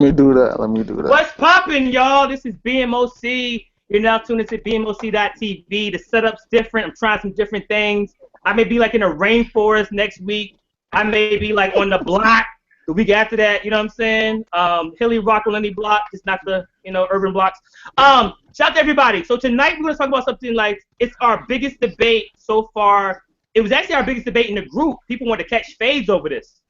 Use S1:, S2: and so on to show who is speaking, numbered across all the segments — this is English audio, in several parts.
S1: Let me do that. Let me do that.
S2: What's poppin', y'all? This is BMOC. You're now tuned into BMOC.TV. The setup's different. I'm trying some different things. I may be like in a rainforest next week. I may be like on the block the week after that. You know what I'm saying? Hilly Rock on any block, just not the urban blocks. Shout out to everybody. So tonight we're gonna talk about something like it's our biggest debate so far. It was actually our biggest debate in the group. People wanted to catch fades over this.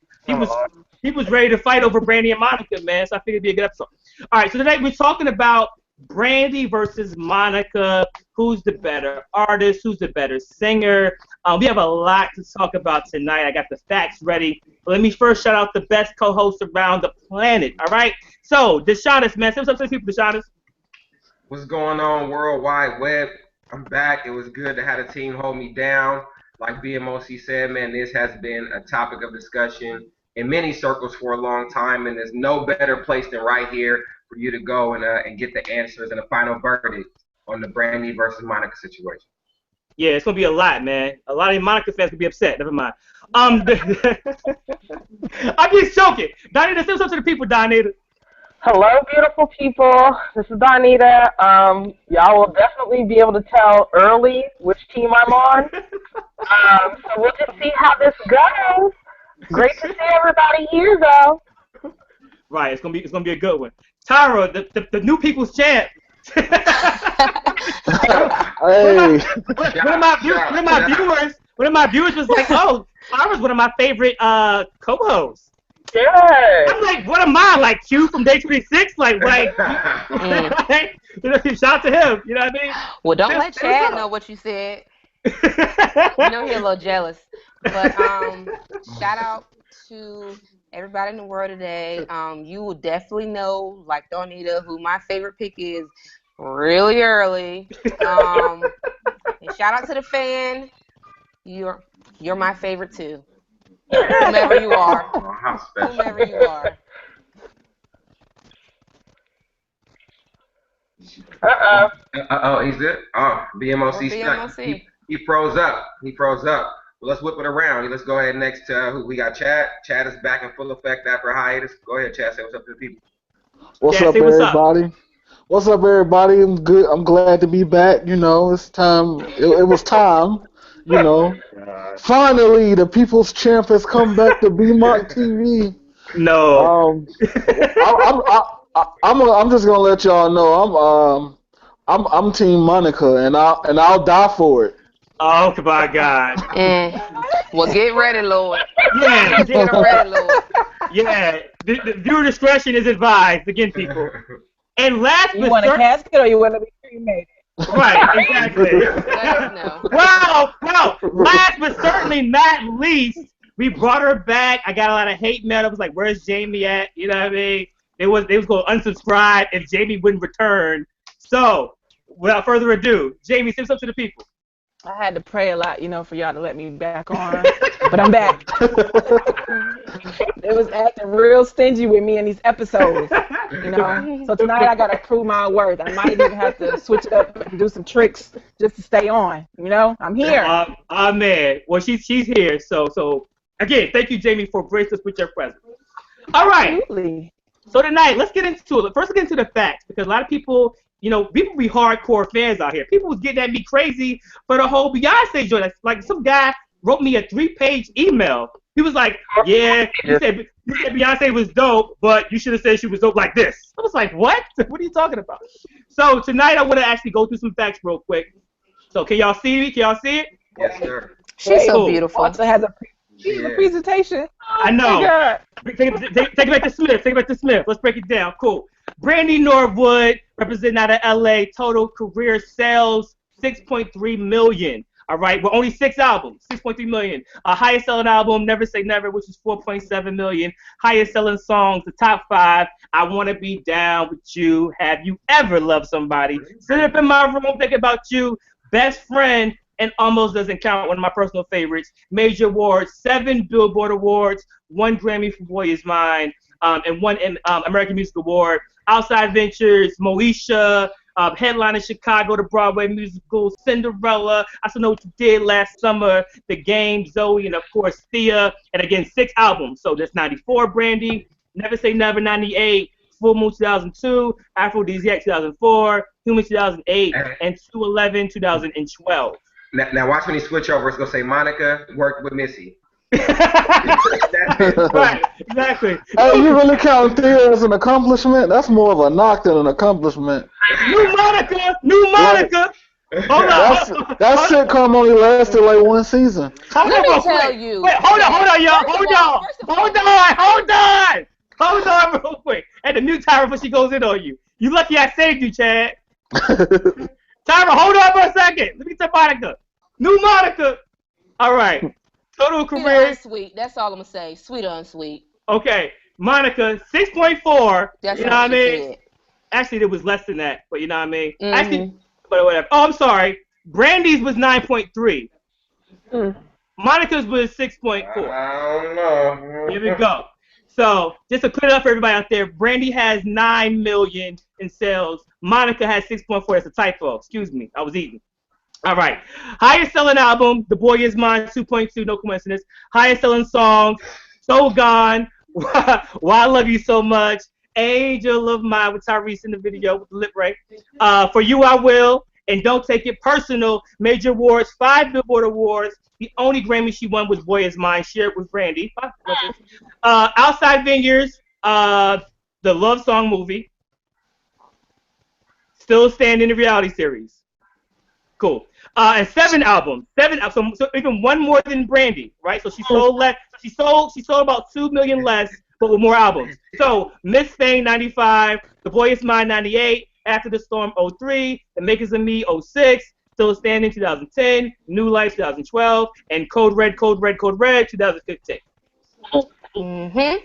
S2: He was ready to fight over Brandy and Monica, man, so I figured it'd be a good episode. All right, so tonight we're talking about Brandy versus Monica. Who's the better artist? Who's the better singer? We have a lot to talk about tonight. I got the facts ready. But let me first shout out the best co-host around the planet, all right? So, Deshaunus, man, say what's up to the people, Deshaunus.
S3: What's going on, World Wide Web? I'm back. It was good to have the team hold me down. Like BMOC said, man, this has been a topic of discussion in many circles for a long time, and there's no better place than right here for you to go and get the answers and a final verdict on the Brandy versus Monica situation.
S2: Yeah, it's gonna be a lot, man. A lot of Monica fans could be upset. Never mind. I'm just joking. Donita, say what's up to the people, Donita.
S4: Hello, beautiful people. This is Donita. Y'all will definitely be able to tell early which team I'm on. So we'll just see how this goes. Great to see everybody here, though.
S2: Right, it's gonna be a good one. Tyra, the new people's champ.
S1: Hey.
S2: One of my viewers was like, "Oh, Tyra's one of my favorite co-hosts."
S4: Good.
S2: I'm like, "What am I like? Q from Day 26? Like, shout out to him. You know what I mean?"
S5: Well, don't let Chad know what you said. You know he's a little jealous. But shout out to everybody in the world today. You will definitely know, like Donita, who my favorite pick is really early. And shout out to the fan. You're my favorite too. Whomever you are. Whomever you are.
S3: Uh-oh, he's it? Oh, BMOC stuck.
S5: BMOC.
S3: He froze up. Well, let's whip it around. Let's go ahead next to who we got. Chad. Chad is back in full effect after a hiatus. Go ahead, Chad. Say what's up to the people.
S1: What's up, everybody? What's up, everybody? I'm good. I'm glad to be back. You know, it's time. It was time. You know, finally, the people's champ has come back to BMOCTV.
S2: No.
S1: I'm just gonna let y'all know I'm Team Monica, and I'll die for it.
S2: Oh my God.
S5: Well, get ready, Lord.
S2: Yeah,
S5: Get ready, Lord.
S2: Yeah. The viewer discretion is advised. Again, people. And last
S6: you want a casket or you want to be cremated?
S2: Right, exactly.
S5: No.
S2: Well, last but certainly not least, we brought her back. I got a lot of hate mail. I was like, "Where's Jamie at?" You know what I mean? They was going to unsubscribe if Jamie wouldn't return. So, without further ado, Jamie, say something to the people.
S6: I had to pray a lot, for y'all to let me back on, but I'm back. They was acting real stingy with me in these episodes, So tonight I gotta prove my worth. I might even have to switch it up and do some tricks just to stay on. I'm here.
S2: Man. Well, she's here. So again, thank you, Jamie, for gracing us with your presence. All right.
S6: Absolutely.
S2: So tonight, let's get into it. First, let's get into the facts because a lot of people. People be hardcore fans out here. People was getting at me crazy for the whole Beyonce joint. Like some guy wrote me a 3-page email. He was like, "Yeah, you said Beyonce was dope, but you should have said she was dope like this." I was like, "What? What are you talking about?" So tonight I want to actually go through some facts real quick. So can y'all see me? Can y'all see it?
S3: Yes, sir.
S5: She's so beautiful.
S6: Also has a presentation.
S2: I know. Take it back to Smith. Take it back to Smith. Let's break it down. Cool. Brandy Norwood, representing out of LA, total career sales 6.3 million. All right, well, only 6 albums, 6.3 million. Highest selling album, Never Say Never, which is 4.7 million. Highest selling songs, the top 5. I Want to Be Down with You. Have You Ever Loved Somebody? Sit up in my room, thinking about you. Best Friend, and Almost Doesn't Count, one of my personal favorites. Major awards, 7 Billboard awards, 1 Grammy for Boy Is Mine, and 1 American Music Award. Outside Ventures, Moesha, headline in Chicago, the Broadway musical, Cinderella, I Still Know What You Did Last Summer, The Game, Zoe, and of course Thea. And again, 6 albums. So that's 94 Brandy, Never Say Never 98, Full Moon 2002, Aphrodisiac 2004, Human 2008, and 211 2012.
S3: Now watch when he switch over. It's gonna say Monica worked with Missy.
S2: Right, exactly.
S1: Hey, you really count Thea as an accomplishment? That's more of a knock than an accomplishment.
S2: New Monica! Hold on.
S1: That sitcom only lasted like one season.
S5: Let me tell you.
S2: Wait, hold on, y'all. Hold on, real quick. At the new timer before she goes in on you. You lucky I saved you, Chad. Timer, hold on for a second. Let me tell Monica. New Monica. All right. Total career.
S5: Sweet. That's all I'm gonna say. Sweet or unsweet.
S2: Okay. Monica, 6.4.
S5: That's
S2: you know what I mean?
S5: Said.
S2: Actually, it was less than that, but you know what I mean?
S5: Mm-hmm.
S2: Actually, but whatever. Oh, I'm sorry. Brandy's was 9.3. Monica's was 6.4.
S3: I don't know.
S2: Here we go. So, just to clear it up for everybody out there, Brandy has 9 million in sales. Monica has 6.4. That's a typo. Excuse me. I was eating. All right. Highest selling album, The Boy Is Mine, 2.2. No coincidence. Highest selling song, So Gone, Why I Love You So Much, Angel of Mine with Tyrese in the video with the lip ring. For You I Will, and Don't Take It Personal. Major awards, 5 Billboard awards. The only Grammy she won was Boy Is Mine, shared with Brandy. Outside Vineyards, the Love Song movie. Still Standing, the reality series. Cool. And 7 albums. So even one more than Brandy, right? So she sold less. She sold about 2 million less, but with more albums. So Miss Fame 95, The Boy Is Mine 98, After the Storm 03, The Makers of Me 06, Still Standing 2010, New Life 2012, and Code Red 2015.
S5: Mm-hmm.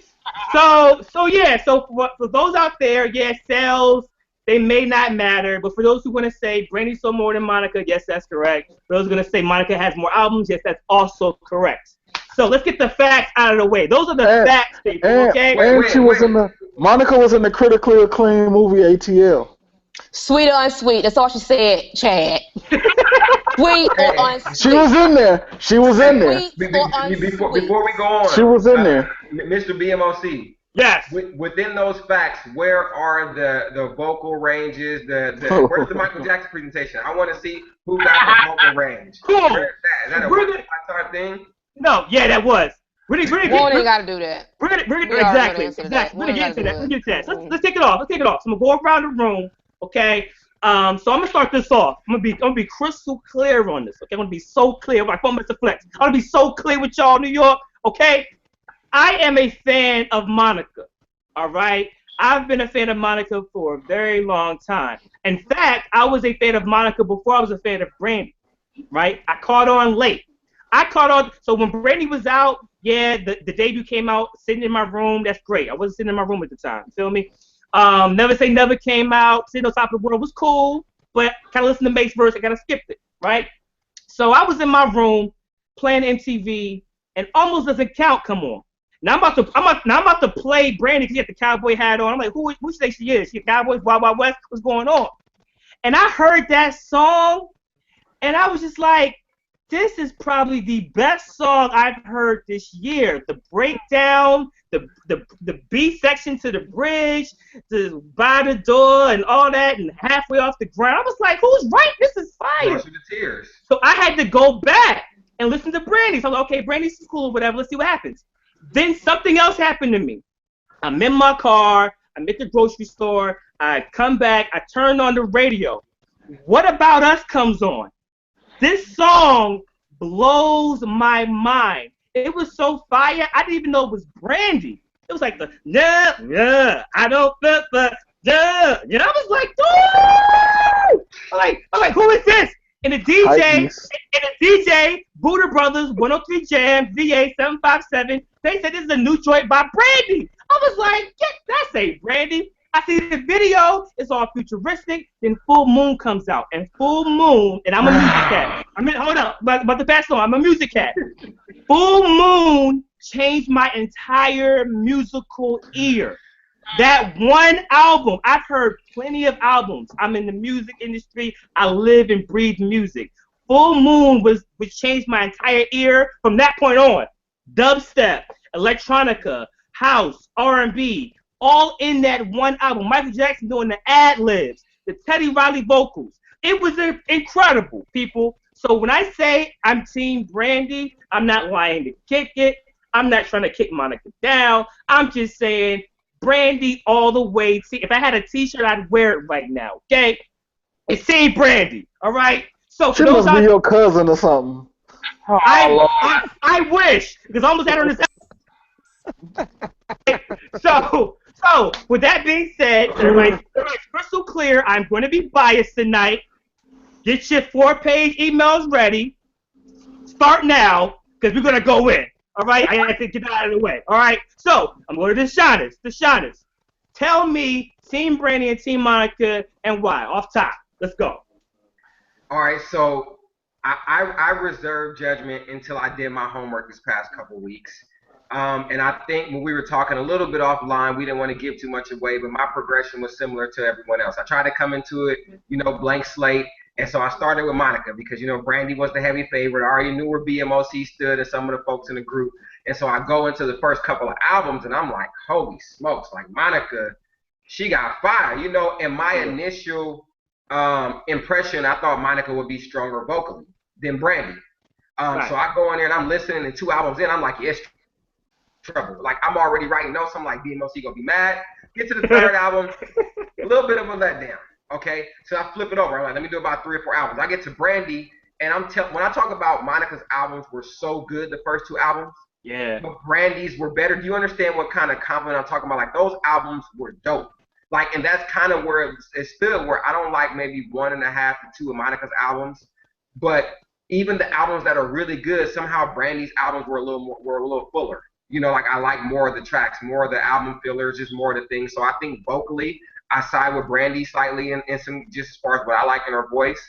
S2: So yeah. So for those out there, yeah, sales. They may not matter, but for those who want to say Brandy sold more than Monica, yes, that's correct. For those who are going to say Monica has more albums, yes, that's also correct. So let's get the facts out of the way. Those are the facts, people, okay?
S1: Monica was in the critically acclaimed movie ATL.
S5: Sweet or unsweet, that's all she said, Chad. Sweet or unsweet.
S1: She was in there.
S3: Before we go on,
S1: she was in there.
S3: Mr. BMOC.
S2: Yes.
S3: Within those facts, where are the vocal ranges? Where's the Michael Jackson presentation? I want to see who got the vocal range.
S2: Cool.
S3: Where's that? Is that a one-time thing?
S2: No, yeah, that was.
S5: We ain't got to do that.
S2: We're gonna exactly. We're gonna get into that. Let's take it off. So I'm gonna go around the room, okay? So I'm gonna start this off. I'm gonna be crystal clear on this. Okay, I'm gonna be so clear. My phone Mr. Flex. I'm gonna be so clear with y'all, New York. Okay. I am a fan of Monica, all right? I've been a fan of Monica for a very long time. In fact, I was a fan of Monica before I was a fan of Brandy, right? I caught on late. So when Brandy was out, yeah, the debut came out, sitting in my room, that's great. I wasn't sitting in my room at the time, you feel me? Never Say Never came out, Sitting on Top of the World was cool, but kind of listen to Mace verse, I kind of skipped it, right? So I was in my room playing MTV, and Almost Doesn't Count come on. Now I'm about to play Brandy because she had the cowboy hat on. I'm like, who say she is? She a cowboy, Wild Wild West? What's going on? And I heard that song, and I was just like, this is probably the best song I've heard this year. The breakdown, the B section to the bridge, the by the door and all that, and halfway off the ground. I was like, who's right? This is fire.
S3: The tears.
S2: So I had to go back and listen to Brandy. So I was like, okay, Brandy's cool or whatever. Let's see what happens. Then something else happened to me. I'm in my car. I'm at the grocery store. I come back. I turn on the radio. What About Us comes on. This song blows my mind. It was so fire. I didn't even know it was Brandy. It was like the I don't feel yeah. You know, I was like, dude! I'm like, who is this? And the DJ, Buddha Brothers, 103 Jam, VA 757, they said this is a new joint by Brandy. I was like, that's a Brandy. I see the video, it's all futuristic, then Full Moon comes out. And Full Moon, and I'm a music cat. Hold up, about to pass on, I'm a music cat. Full Moon changed my entire musical ear. That one album, I've heard plenty of albums. I'm in the music industry. I live and breathe music. Full Moon which changed my entire ear from that point on. Dubstep, electronica, house, R&B, all in that one album. Michael Jackson doing the ad-libs, the Teddy Riley vocals. It was incredible, people. So when I say I'm Team Brandy, I'm not lying to kick it. I'm not trying to kick Monica down. I'm just saying Brandy all the way. See, if I had a T-shirt, I'd wear it right now. Okay, it's Team Brandy. All right. So
S1: she must be your cousin or something.
S2: I wish, because I almost had her on this. So with that being said, everybody's crystal clear. I'm going to be biased tonight. Get your 4-page emails ready. Start now, because we're going to go in. All right? I have to get that out of the way. All right? So, I'm going to the Shaunas. Tell me Team Brandy and Team Monica and why. Off top. Let's go.
S3: All right, so I reserved judgment until I did my homework this past couple weeks. And I think when we were talking a little bit offline, we didn't want to give too much away, but my progression was similar to everyone else. I tried to come into it, blank slate. And so I started with Monica because, Brandy was the heavy favorite. I already knew where BMOC stood and some of the folks in the group. And so I go into the first couple of albums and I'm like, holy smokes, like Monica, she got fire, And my initial impression, I thought Monica would be stronger vocally than Brandy. Right. So I go in there and I'm listening, and 2 albums in, I'm like, yes, trouble. Like, I'm already writing notes. I'm like, BMOC gonna be mad. Get to the 3rd album, a little bit of a letdown. Okay, so I flip it over. I'm like, let me do about 3 or 4 albums. I get to Brandy, and when I talk about Monica's albums were so good, the first 2 albums.
S2: Yeah.
S3: But Brandy's were better. Do you understand what kind of compliment I'm talking about? Like, those albums were dope. Like, and that's kind of where it stood, where I don't like maybe 1.5 to 2 of Monica's albums, but even the albums that are really good, somehow Brandy's albums were a little fuller. Like, I like more of the tracks, more of the album fillers, just more of the things. So I think vocally, I side with Brandy slightly in some, just as far as what I like in her voice.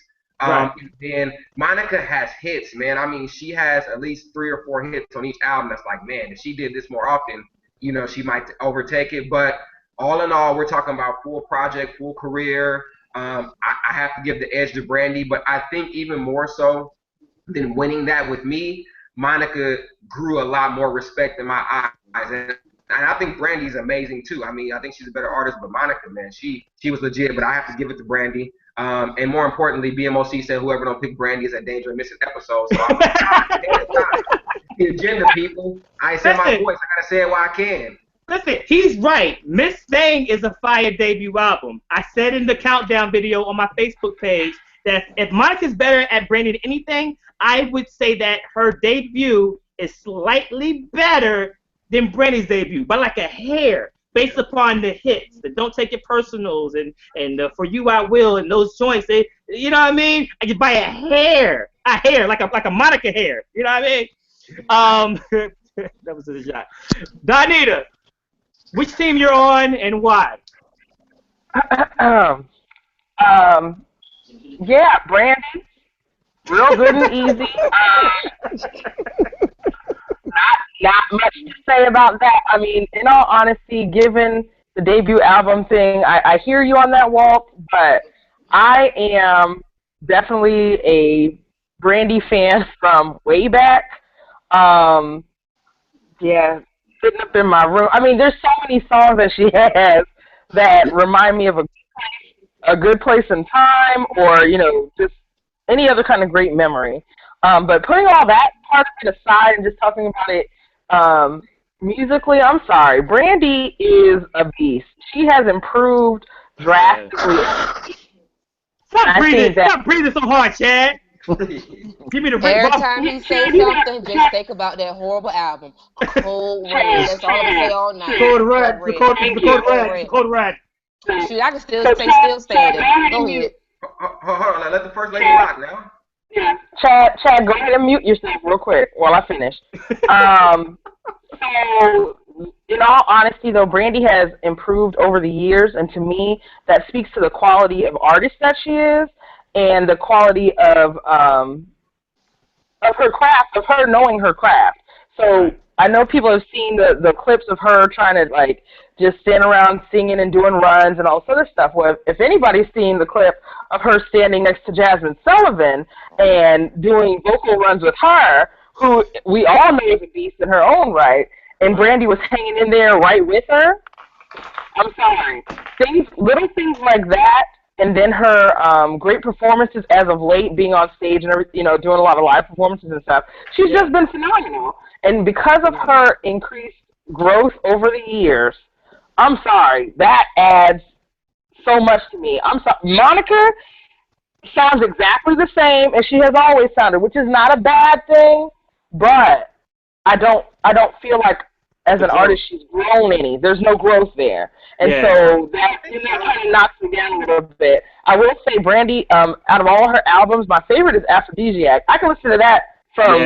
S3: Right. And Monica has hits, man. I mean, she has at least 3 or 4 hits on each album. That's like, man, if she did this more often, she might overtake it. But all in all, we're talking about full project, full career. I have to give the edge to Brandy, but I think even more so than winning that with me, Monica grew a lot more respect in my eyes. And I think Brandy's amazing too. I mean, I think she's a better artist, but Monica, man, she was legit, but I have to give it to Brandy. And more importantly, BMOC said whoever don't pick Brandy is at danger of missing episodes. So I'm the agenda, people. I ain't said my voice. I gotta say it while I can.
S2: Listen, he's right. Miss Thing is a fire debut album. I said in the countdown video on my Facebook page that if Monica's better at Brandy than anything, I would say that her debut is slightly better than Brandy's debut, by like a hair, based upon the hits, the Don't Take It Personals and For You I Will and those joints. You know what I mean? I just by a hair, like a Monica hair. You know what I mean? That was a shot. Donita, which team you're on and why?
S4: Yeah, Brandy. Real good and easy. Not much to say about that. I mean, in all honesty, given the debut album thing, I hear you on that, Walt, but I am definitely a Brandy fan from way back. Yeah, sitting up in my room. I mean, there's so many songs that she has that remind me of a good place in time, or, just any other kind of great memory. But putting all that part of it aside and just talking about it musically, I'm sorry. Brandy is a beast. She has improved drastically.
S2: Stop breathing so hard, Chad. Give me the ring.
S5: Every time he says something, just think about that horrible album. Cold Red. That's all I'm going to say all night.
S2: Cold Red.
S5: Shoot, I can still say it. Go ahead.
S3: Hold on, let the first lady rock now.
S4: Chad, go ahead and mute yourself real quick while I finish. So, in all honesty, though, Brandy has improved over the years, and to me, that speaks to the quality of artist that she is, and the quality of her craft, of her knowing her craft. So I know people have seen the clips of her trying to, like, just stand around singing and doing runs and all this other stuff. Well, if anybody's seen the clip of her standing next to Jasmine Sullivan and doing vocal runs with her, who we all know is a beast in her own right, and Brandy was hanging in there right with her, I'm sorry. Little things like that, and then her great performances as of late, being on stage and doing a lot of live performances and stuff. She's just been phenomenal, and because of her increased growth over the years, I'm sorry, that adds so much to me. I'm sorry, Monica sounds exactly the same as she has always sounded, which is not a bad thing, but I don't feel like as an artist she's grown any. There's no growth there. And so that kind of knocks me down a little bit. I will say Brandy, out of all her albums, my favorite is Aphrodisiac. I can listen to that from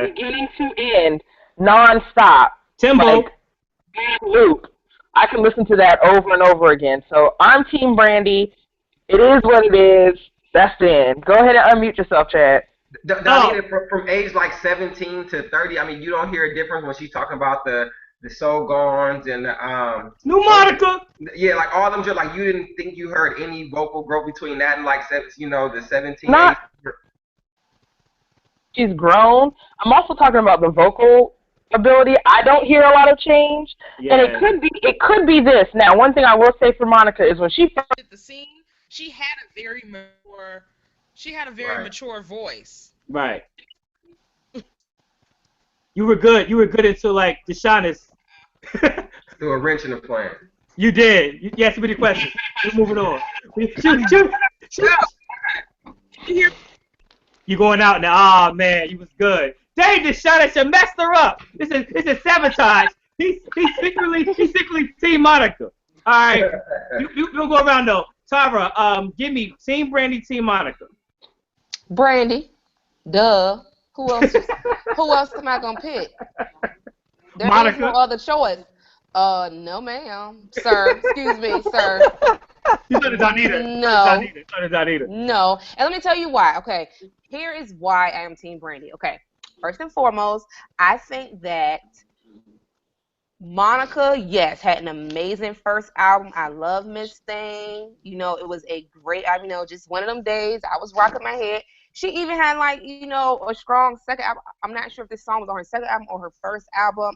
S4: beginning to end, nonstop.
S2: Timbo.
S4: Like, loop. I can listen to that over and over again. So I'm Team Brandy. It is what it is. That's the end. Go ahead and unmute yourself, Chad.
S3: Donita, from age like 17 to 30, I mean, you don't hear a difference when she's talking about the So Gones and the
S2: New Monica.
S3: Yeah, like all of them. Just like you didn't think you heard any vocal growth between that and like the 17.
S4: Not. She's grown. I'm also talking about the vocal ability. I don't hear a lot of change, and it could be this. Now, one thing I will say for Monica is when she first
S7: did the scene, she had a very mature voice.
S2: Right. You were good. You were good until like Deshaunus.
S3: Threw a wrench in the plan.
S2: You did. You asked me the question. We're moving on. Shoot. You going out now? Oh man, you was good. Dang, Deshaunus, you messed her up. This is sabotage. He's secretly Team Monica. All right. You don't go around though. Tara, give me Team Brandy, Team Monica.
S5: Brandy. Duh. Who else am I gonna pick? There
S2: Monica.
S5: is no other choice. No, ma'am. Sir, excuse me, sir.
S2: You said Donita.
S5: No. And let me tell you why. Okay. Here is why I am Team Brandy. Okay. First and foremost, I think that Monica, yes, had an amazing first album. I love Miss Thing. It was a great album. Just one of them days I was rocking my head. She even had like, a strong second album. I'm not sure if this song was on her second album or her first album.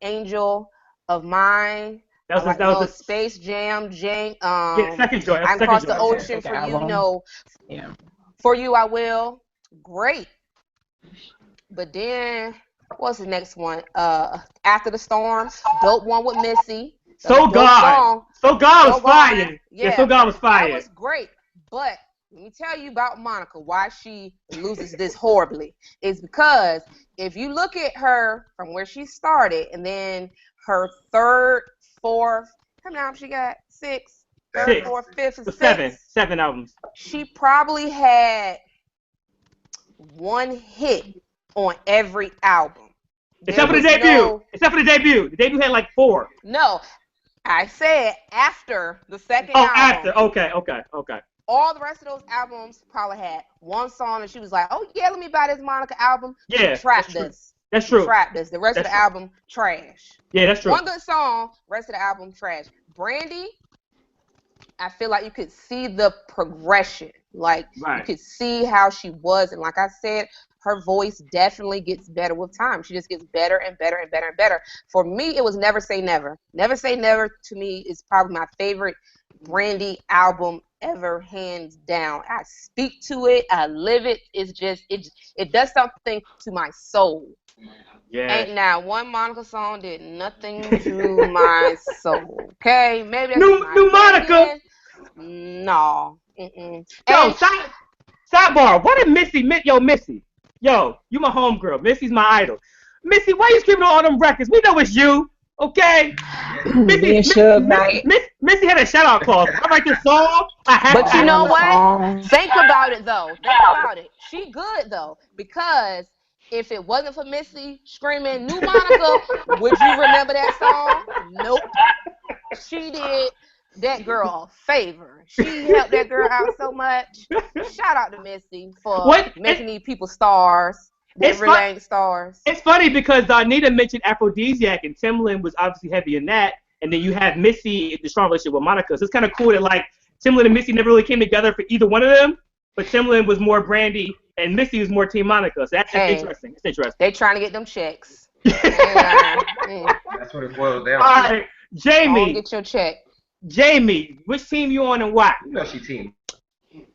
S5: Angel of Mine.
S2: That was
S5: the Space Jam jank.
S2: Second joint.
S5: I Crossed the Ocean for you.
S6: Yeah.
S5: For You I Will. Great. But then, what's the next one? After the Storm. Dope one with Missy.
S2: So God was fire.
S5: Yeah,
S2: So God was fire.
S5: That was great. But let me tell you about Monica, why she loses this horribly. Is because if you look at her from where she started and then her third, fourth, how many albums she got? Six. Third, fourth, fifth, and sixth.
S2: Seven albums.
S5: She probably had one hit on every album.
S2: Except for the debut. The debut had like 4.
S5: No. I said after the second
S2: album.
S5: after.
S2: Okay.
S5: All the rest of those albums probably had one song and she was like, oh yeah, let me buy this Monica album.
S2: Yeah.
S5: She trapped us.
S2: That's true.
S5: Trapped us. The rest of the album, trash.
S2: Yeah, that's true.
S5: One good song, rest of the album, trash. Brandy, I feel like you could see the progression. Like, you could see how she was. And like I said, her voice definitely gets better with time. She just gets better and better and better and better. For me, it was Never Say Never. Never Say Never, to me, is probably my favorite Brandy album ever, hands down. I speak to it. I live it. It's just, it does something to my soul.
S2: Yeah.
S5: Ain't now one Monica song did nothing to my soul. Okay? Maybe that's
S2: New Monica.
S5: No. Mm-mm.
S2: Yo, sidebar. What did Missy? Yo, you my homegirl. Missy's my idol. Missy, why you screaming on all them records? We know it's you. Okay? Missy had a shout-out clause. I write this song.
S5: But you know what? Think about it, though. Think about it. She good, though, because if it wasn't for Missy screaming New Monica, would you remember that song? Nope. She did that girl a favor. She helped that girl out so much. Shout out to Missy for making these people stars. Stars.
S2: It's funny because Anita mentioned Aphrodisiac and Timbaland was obviously heavy in that, and then you have Missy, the strong relationship with Monica. So it's kind of cool that like Timbaland and Missy never really came together for either one of them, but Timbaland was more Brandy and Missy was more Team Monica. So that's interesting. It's interesting.
S5: They trying to get them checks.
S3: That's what it boils down to.
S2: All right. Jamie.
S5: Get your check.
S2: Jamie, which team you on and why?
S3: You know she team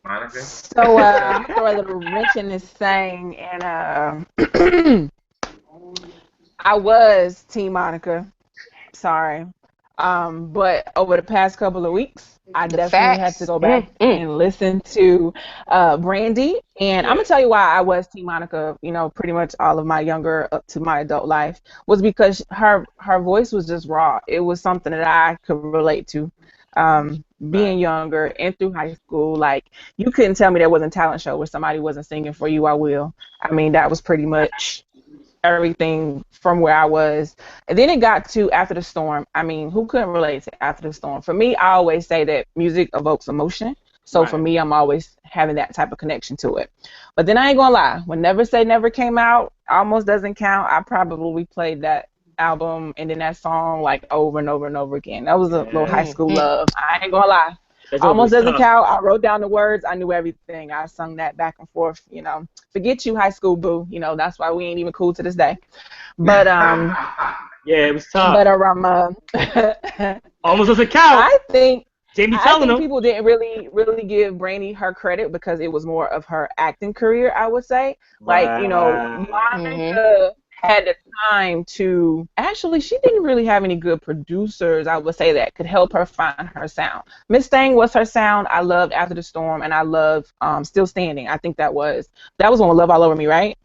S3: Monica.
S6: So I'm gonna throw a little wrench in this thing, and I was Team Monica. Sorry. But over the past couple of weeks, I definitely had to go back and listen to Brandy. And I'm going to tell you why I was Team Monica, pretty much all of my younger up to my adult life, was because her voice was just raw. It was something that I could relate to. Being younger and through high school, like, you couldn't tell me there wasn't a talent show where somebody wasn't singing For You I Will. I mean, that was pretty much everything from where I was. And then it got to After the Storm. I mean, who couldn't relate to After the Storm? For me, I always say that music evokes emotion. So for me, I'm always having that type of connection to it. But then I ain't gonna lie, when Never Say Never came out, almost doesn't count. I probably played that album and then that song like over and over and over again. That was a little high school love. I ain't gonna lie. Almost doesn't count. I wrote down the words. I knew everything. I sung that back and forth. Forget you, high school boo. That's why we ain't even cool to this day. But
S2: yeah, it was tough.
S6: But
S2: almost doesn't count.
S6: I think
S2: Jamie
S6: people didn't really give Brandy her credit because it was more of her acting career. I would say, Monica had the time to actually, she didn't really have any good producers, I would say, that could help her find her sound. Miss Thing was her sound. I loved After the Storm, and I loved Still Standing. I think that was on Love All Over Me, right?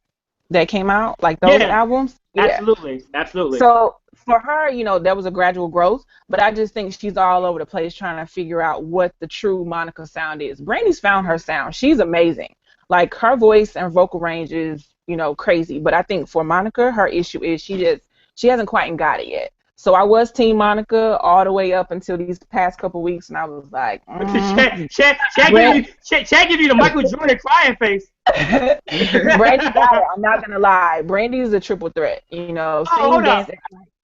S6: That came out, like those albums.
S2: Absolutely.
S6: So for her, there was a gradual growth, but I just think she's all over the place trying to figure out what the true Monica sound is. Brandy's found her sound. She's amazing. Like, her voice and vocal range is crazy. But I think for Monica, her issue is she hasn't quite got it yet. So I was Team Monica all the way up until these past couple weeks, and I was like,
S2: Shaq give you the Michael Jordan crying face.
S6: Brandy got it. I'm not gonna lie. Brandy is a triple threat. Sing, dance,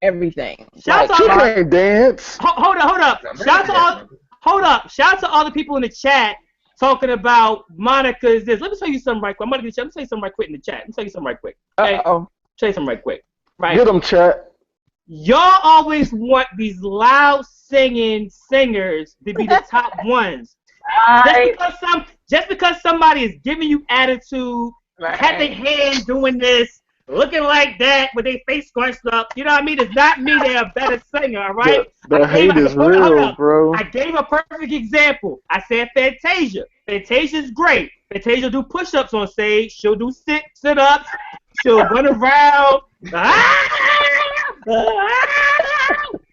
S6: everything.
S1: Shout out, you can't dance.
S2: Hold up. Shout out to all the people in the chat talking about Monica's this. Let me tell you something right quick. Let me tell you something right quick in the chat. Let me tell you something right quick. Okay? Tell you something right quick. Right.
S1: Get them, chat.
S2: Y'all always want these loud singing singers to be the top ones. Just because somebody is giving you attitude, had their hand doing this, looking like that with their face scrunched up, you know what I mean? Does not mean they're a better singer, all right?
S1: The hate is real, bro.
S2: I gave a perfect example. I said Fantasia. Fantasia's great. Fantasia do push-ups on stage. She'll do sit-ups. She'll run around.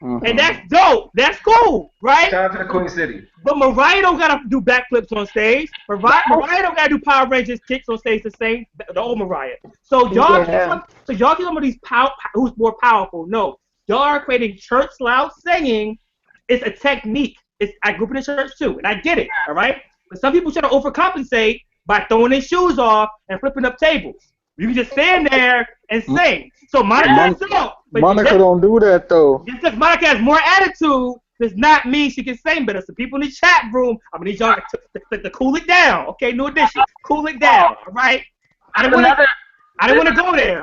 S2: And that's dope. That's cool, right?
S3: Shout out to the Queen City.
S2: But Mariah don't gotta do backflips on stage. Mariah don't gotta do Power Rangers kicks on stage to sing the old Mariah. So y'all keep some of these who's more powerful. No, y'all are creating church loud singing. It's a technique. I grew up in the church too, and I get it. All right, but some people try to overcompensate by throwing their shoes off and flipping up tables. You can just stand there and sing. So Monica
S1: don't do that though.
S2: Just because Monica has more attitude does not mean she can sing better. So people in the chat room, I'm gonna need y'all to cool it down. Okay, New Edition, cool it down. All right. I didn't want to go there.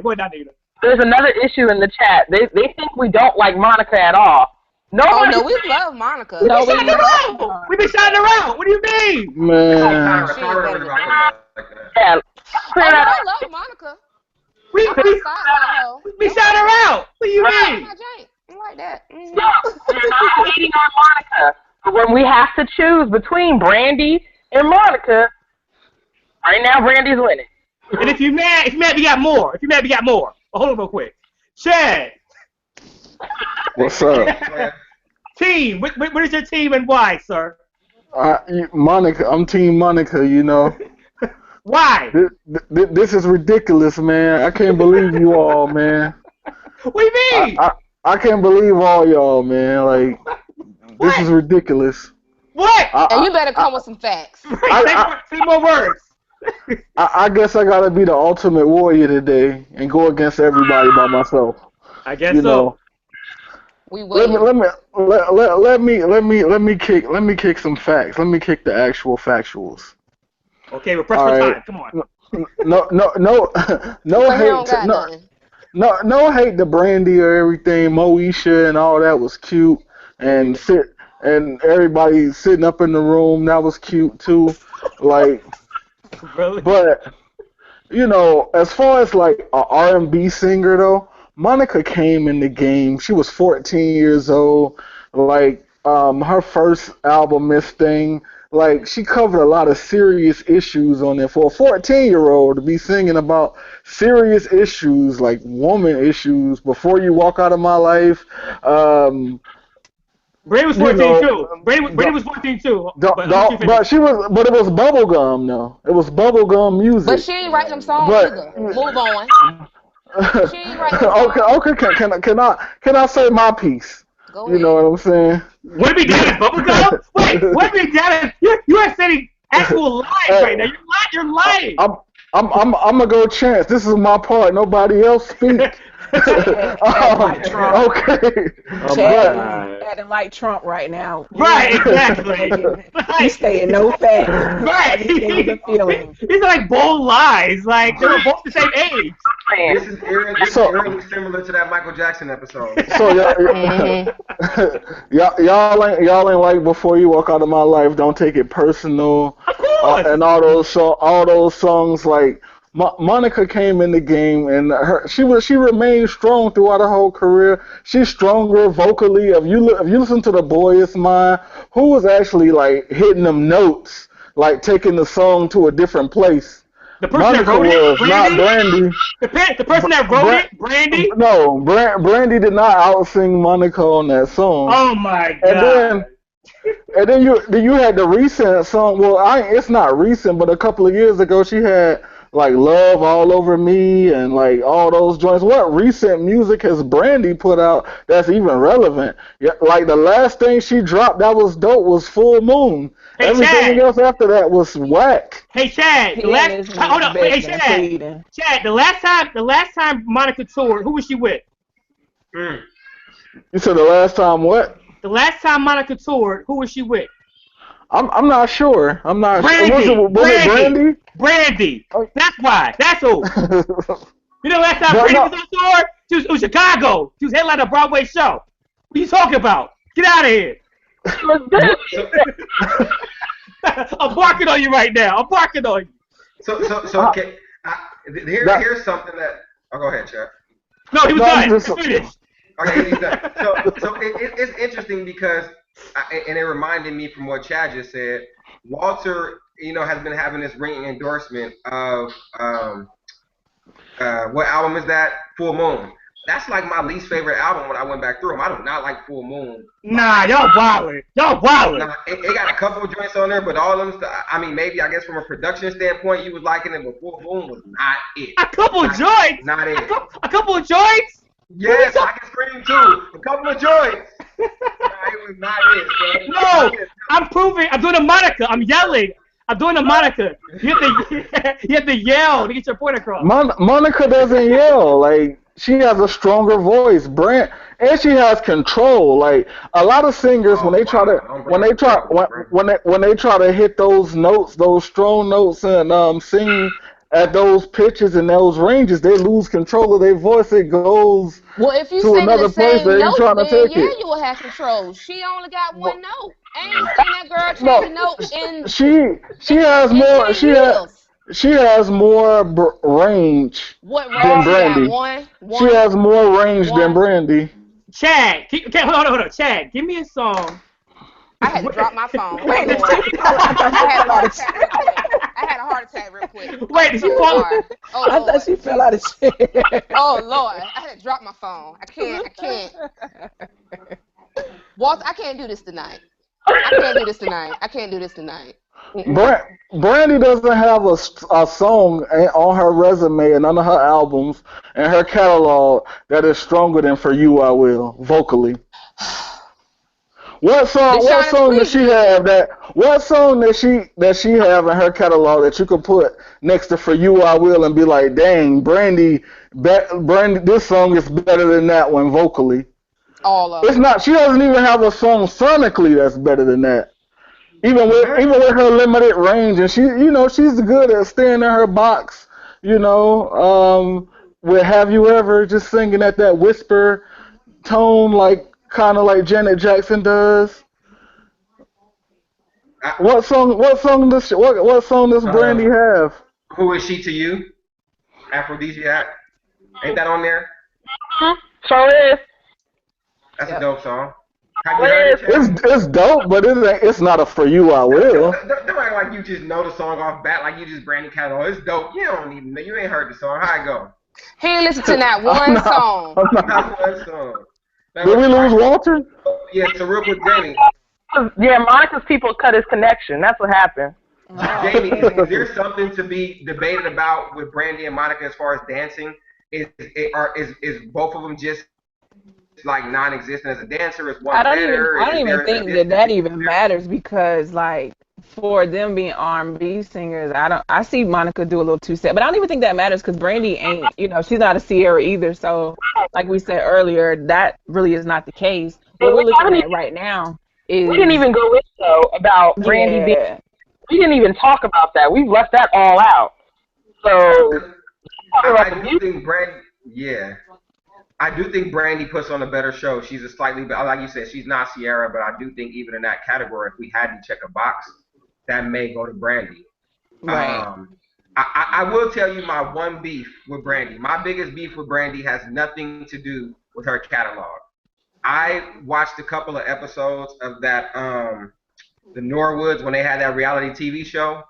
S2: Go ahead, Donita.
S4: There's another issue in the chat. They think we don't like Monica at all.
S5: No, we love Monica.
S2: We've been shouting her out. What do you mean?
S1: Man.
S4: Yeah.
S5: I love Monica.
S2: We shout her out. What do you mean?
S5: I like that.
S4: No, we're not hating on Monica. But when we have to choose between Brandy and Monica, right now Brandy's winning.
S2: And if you're mad, we got more. Oh, hold on real quick. Chad.
S1: What's up?
S2: Team. What is your team and why, sir?
S1: Monica. I'm Team Monica,
S2: Why?
S1: This is ridiculous, man. I can't believe you all, man.
S2: What do you mean?
S1: I can't believe all y'all, man. Like, this is ridiculous.
S2: What?
S5: And you better come with some facts.
S2: Say more words.
S1: I guess I gotta be the ultimate warrior today and go against everybody by myself.
S2: I guess so.
S5: We will.
S1: Let me kick some facts. Let me kick the actual factuals.
S2: Okay, we're pressed for time. Come on.
S1: No no hate to Brandy or everything. Moesha and all that was cute, and everybody sitting up in the room that was cute too. Like,
S2: Really?
S1: but as far as like a R&B singer though, Monica came in the game. She was 14 years old. Like, her first album, Miss Thing, like she covered a lot of serious issues on it. For a 14-year-old to be singing about serious issues like woman issues, Before You Walk Out of My Life,
S2: Brandy was 14 too. Brandy was 14 too. But
S1: it was bubblegum though. It was bubblegum music.
S5: But she ain't write them songs either. Move on. She ain't write them songs.
S1: Okay. Can I say my piece?
S5: Go ahead.
S1: You know what I'm saying?
S2: Would it be down as bubblegum? Wait, would it be down as you are saying actual lies right now. You're lying.
S1: I'm gonna go chance. This is my part. Nobody else speak. Okay.
S6: Chad acting like Trump right now.
S2: Right, exactly.
S6: He's saying no facts.
S2: Right. These are like bold lies. Like they were both the same age.
S3: This is eerily similar to that Michael Jackson episode.
S1: So y'all ain't like Before You Walk Out of My Life. Don't take it personal.
S2: Of course.
S1: And all those songs like. Monica came in the game and she remained strong throughout her whole career. She's stronger vocally. If you listen to The Boy Is Mine, who was actually like hitting them notes, like taking the song to a different place.
S2: The person that wrote it,
S1: not Brandy.
S2: The person that wrote it, Brandy.
S1: No, Brandy did not outsing Monica on that song.
S2: Oh my god.
S1: And then you had the recent song. Well, it's not recent, but a couple of years ago she had. Like Love All Over Me and like all those joints. What recent music has Brandy put out that's even relevant? Yeah, like the last thing she dropped that was dope was Full Moon.
S2: Hey,
S1: everything else after that was whack.
S2: Hey Chad, the last time Monica toured, who was she with?
S1: You said the last time what?
S2: The last time Monica toured, who was she with?
S1: I'm not sure. I'm not
S2: Brandy.
S1: sure. Was it Brandy?
S2: Brandy. That's why. That's who. You know, last time Brandy was on tour, it was Chicago. She was headlining a Broadway show. What are you talking about? Get out of here. I'm barking on you right now. I'm barking on you.
S3: So okay. Here's something that. Oh, go ahead, Chad.
S2: No, he was done. He's finished.
S3: Okay, he's done. So it's interesting because. And it reminded me from what Chad just said. Walter, has been having this ringing endorsement of what album is that? Full Moon. That's like my least favorite album when I went back through them. I do not like Full Moon.
S2: Nah, y'all wildin'.
S3: Nah, it got a couple of joints on there, but all of them. I mean, maybe I guess from a production standpoint, you was liking it, but Full Moon was not it.
S2: A couple of joints.
S3: Not it.
S2: A couple of joints.
S3: Yes, I can scream too. A couple of joints. It was not it.
S2: No, I'm proving. I'm doing a Monica. I'm yelling. I'm doing a Monica. You have to yell to get your point across.
S1: Monica doesn't yell. Like she has a stronger voice, and she has control. Like a lot of singers, when they try to hit those notes, those strong notes, and sing at those pitches and those ranges, they lose control of their voice. It goes
S5: if you
S1: to another place they ain't trying to take it.
S5: You will have control. She only got one note. I ain't seen that girl change a note in.
S1: She has more. She has more range than Brandy.
S5: One.
S1: She has more range than Brandy.
S2: Chad, hold on. Chad, give me a song.
S5: I had to drop my phone. I had a heart attack real quick.
S2: Wait, did she fall?
S5: Oh,
S6: I thought she fell out of chair.
S5: Oh Lord, I had to drop my phone. I can't. Walt, I can't do this tonight. I can't do this tonight.
S1: Brandy doesn't have a song on her resume and on her albums and her catalog that is stronger than For You I Will vocally. What song does she have what song does she have in her catalog that you could put next to For You I Will and be like, dang, Brandy, this song is better than that one vocally?
S5: All of
S1: it's not. She doesn't even have a song sonically that's better than that. Even with her limited range, and she's good at staying in her box. with Have You Ever, just singing at that whisper tone, like kind of like Janet Jackson does. What song? What song does Brandy have?
S3: Who is she to you? Aphrodisiac. Ain't that on there?
S4: Sure is.
S3: That's a dope song. Have you heard it?
S1: It's dope, but it's not a For You I Will.
S3: Don't act like you just know the song off bat, like you just Brandy catalog. It's dope. You don't even know. You ain't heard the song. How it go?
S5: He ain't listened to that one song.
S3: Not one song.
S1: Did we lose Walter?
S3: Yeah, so real quick, Jamie.
S4: Yeah, Monica's people cut his connection. That's what happened.
S3: Jamie, is there something to be debated about with Brandy and Monica as far as dancing? Is both of them just like non-existent as a dancer? Is one better?
S6: I don't even think that even matters, because like for them being R&B singers, I see Monica do a little two-step, but I don't even think that matters because Brandy ain't, she's not a Sierra either. So like we said earlier, that really is not the case. What we're looking at right now is
S4: we didn't even go in though about Brandy being. We didn't even talk about that. We've left that all out. So
S3: I do think Brandy. Yeah. I do think Brandy puts on a better show. She's a slightly, like you said, she's not Sierra, but I do think even in that category, if we had to check a box, that may go to Brandy.
S6: Right.
S3: I will tell you my one beef with Brandy. My biggest beef with Brandy has nothing to do with her catalog. I watched a couple of episodes of that, the Norwoods, when they had that reality TV show.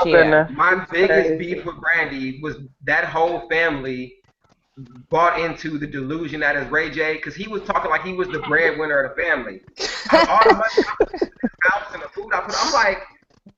S4: Yeah.
S3: My biggest beef with Brandy was that whole family bought into the delusion that is Ray J, because he was talking like he was the breadwinner of the family. All the money I put in the house and the food I put, I'm like,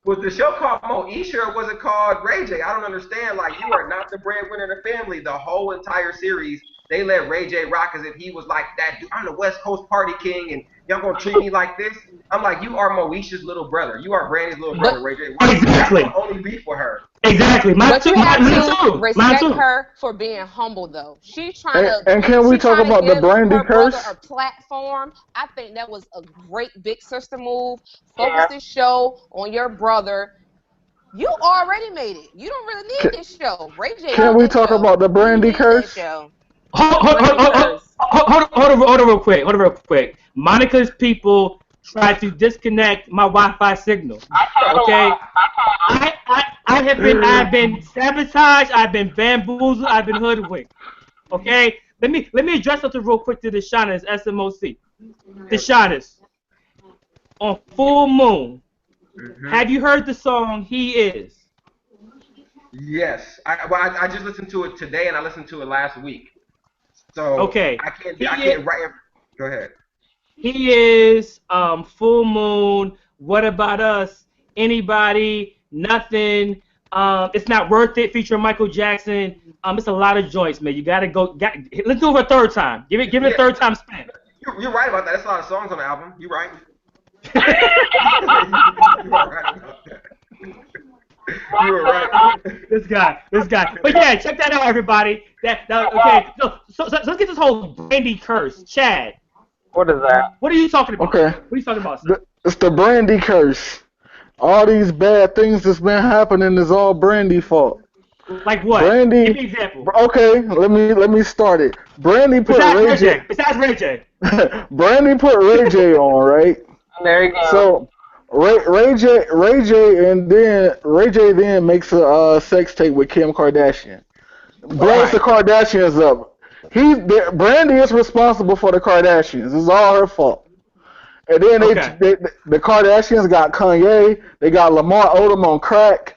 S3: was the show called Moesha or was it called Ray J? I don't understand. Like, you are not the breadwinner of the family. The whole entire series, they let Ray J rock as if he was like that dude. I'm the West Coast party king, and y'all gonna treat me like this? I'm like, you are Moesha's little brother. You are Brandy's little brother, Ray J.
S2: Exactly.
S3: That's the only beef with her.
S2: Exactly.
S5: But you have to respect her for being humble, though. She's trying to.
S1: And can we talk about the Brandy curse?
S5: Her platform. I think that was a great big sister move. Focus this show on your brother. You already made it. You don't really need this show. Ray J.
S1: Can we talk about the Brandy curse?
S2: Hold on real quick. Monica's people tried to disconnect my Wi-Fi signal. Okay? I have been sabotaged, I've been bamboozled, I've been hoodwinked. Okay? Let me address something real quick to the Shaunas, SMOC. The Shaunas. On Full Moon. Have you heard the song He Is?
S3: Yes. I just listened to it today and I listened to it last week. So
S2: okay.
S3: I can't write. Go ahead.
S2: He Is, Full Moon, What About Us, Anybody, Nothing, It's Not Worth It, featuring Michael Jackson. It's a lot of joints, man. You gotta go. Let's do it a third time. Give it a third time spin.
S3: You're right about that. There's a lot of songs on the album. You're right. You are right about that. You were right.
S2: This guy. But yeah, check that out, everybody. Okay. So let's get this whole Brandy curse. Chad.
S4: What is that?
S2: What are you talking about?
S1: Okay.
S2: What are you talking about?
S1: It's the Brandy curse. All these bad things that's been happening is all Brandy fault.
S2: Like what?
S1: Brandy.
S2: Give me an example.
S1: Okay, let me start it. Brandy put Ray J.
S2: Besides Ray J.
S1: Brandy put Ray J on, right?
S4: There you go.
S1: So Ray J then makes a sex tape with Kim Kardashian. Blows the Kardashians up. Brandy is responsible for the Kardashians. It's all her fault. And then the Kardashians got Kanye. They got Lamar Odom on crack.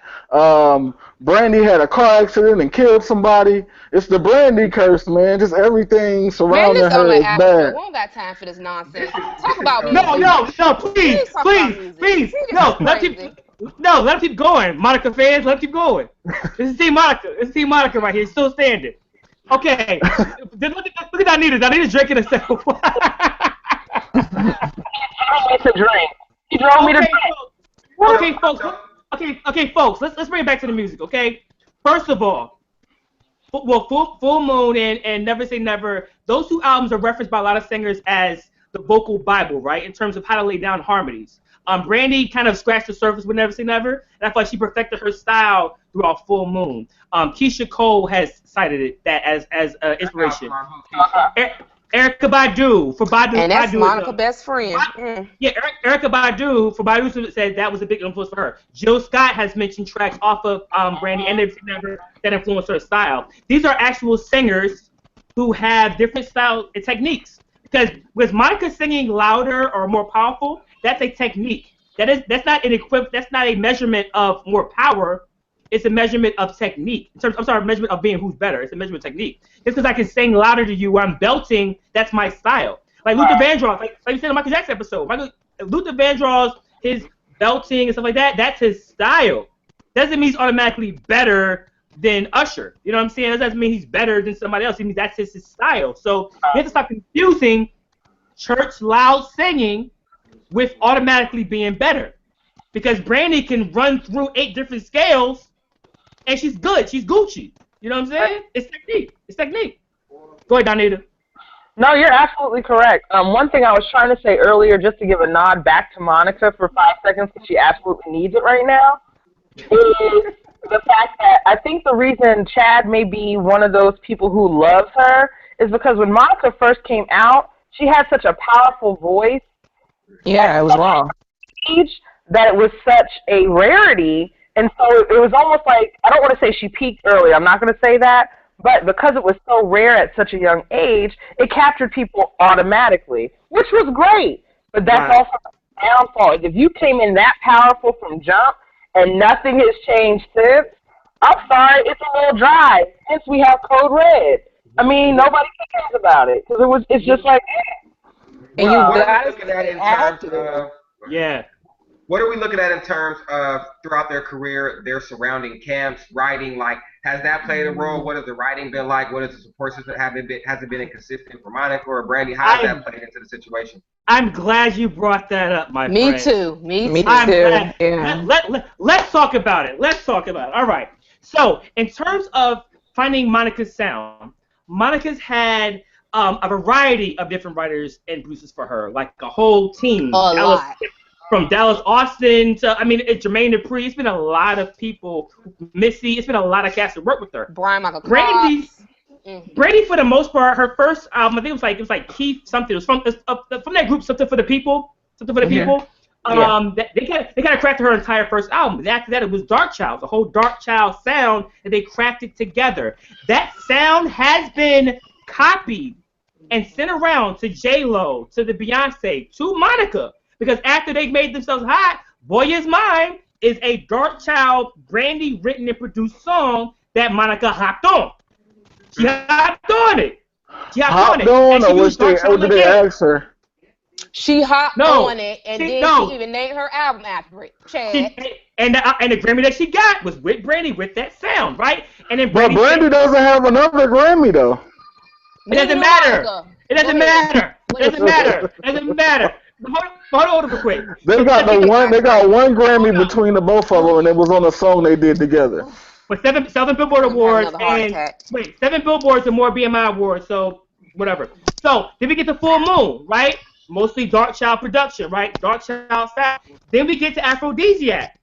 S1: Brandy had a car accident and killed somebody. It's the Brandy curse, man. Just everything surrounding her is bad.
S5: We don't got time for this nonsense. Talk about music.
S2: No, please. No, let him keep going. Monica fans, let him keep going. This is Team Monica. This is Team Monica right here. Still standing. Okay. Look at Donita. Donita's drinking a sip.
S4: It's a drink. He drove me to drink.
S2: Okay, folks. Let's bring it back to the music. Okay. First of all, Full Moon and Never Say Never. Those two albums are referenced by a lot of singers as the vocal Bible, right? In terms of how to lay down harmonies. Brandy kind of scratched the surface with Never Say Never, and I feel like she perfected her style throughout Full Moon. Keisha Cole has cited that as inspiration. Erykah Badu for Badu.
S5: And that's
S2: Badu
S5: Monica's best friend.
S2: Yeah, Erykah Badu for Badu said that was a big influence for her. Jill Scott has mentioned tracks off of Brandy and Never Say Never that influenced her style. These are actual singers who have different styles and techniques. Because with Monica singing louder or more powerful, that's a technique. That's not a measurement of more power. It's a measurement of technique. A measurement of being who's better. It's a measurement of technique. Just because I can sing louder to you where I'm belting, that's my style. Like Luther Vandross, like you said in the Michael Jackson episode. Luther Vandross, his belting and stuff like that, that's his style. Doesn't mean he's automatically better than Usher. You know what I'm saying? That doesn't mean he's better than somebody else. It means that's his style. So you have to stop confusing church loud singing with automatically being better. Because Brandy can run through 8 different scales and she's good. She's Gucci. You know what I'm saying? It's technique. Go ahead, Donita.
S4: No, you're absolutely correct. One thing I was trying to say earlier, just to give a nod back to Monica for 5 seconds, because she absolutely needs it right now, is the fact that I think the reason Chad may be one of those people who loves her is because when Monica first came out, she had such a powerful voice.
S6: Yeah, it was raw.
S4: That it was such a rarity. And so it was almost like, I don't want to say she peaked early, I'm not going to say that, but because it was so rare at such a young age, it captured people automatically, which was great. But that's also the downfall. If you came in that powerful from jump and nothing has changed since, I'm sorry, it's a little dry. Hence we have Code Red. I mean, nobody cares about it because it's just like,
S3: and you guys looking at in terms of What are we looking at in terms of throughout their career, their surrounding camps, writing? Like, has that played a role? What has the writing been like? What has the support system has it been inconsistent for Monica or Brandy? How has that played into the situation?
S2: I'm glad you brought that up, my friend.
S5: Me too.
S2: Yeah. Let's talk about it. All right. So, in terms of finding Monica's sound, Monica's had a variety of different writers and producers for her, like a whole team.
S5: A lot.
S2: From Dallas Austin to, Jermaine Dupri. It's been a lot of people. Missy. It's been a lot of cast that work with her.
S5: Brian Michael
S2: Brandy, for the most part, her first album, I think it was like Keith something. It was from that group, Something for the People. They kind of crafted her entire first album. And after that, it was Dark Child, the whole Dark Child sound that they crafted together. That sound has been copied and sent around to J-Lo, to the Beyonce, to Monica. Because after they made themselves hot, Boy Is Mine is a Dark Child, Brandy written and produced song that Monica hopped on. She hopped on it.
S1: Or did they ask her?
S5: She hopped on it, and she even named her album after it. Chad.
S2: And the Grammy that she got was with Brandy with that sound, right? And then
S1: Brandy doesn't have another Grammy though.
S2: It doesn't matter. It doesn't matter. Hold on real quick.
S1: They got one Grammy between the both of them, and it was on a song they did together.
S2: With seven Billboard Awards and 7 Billboards and more BMI Awards, so whatever. So then we get to Full Moon, right? Mostly Dark Child production, right? Dark Child style. Then we get to Aphrodisiac.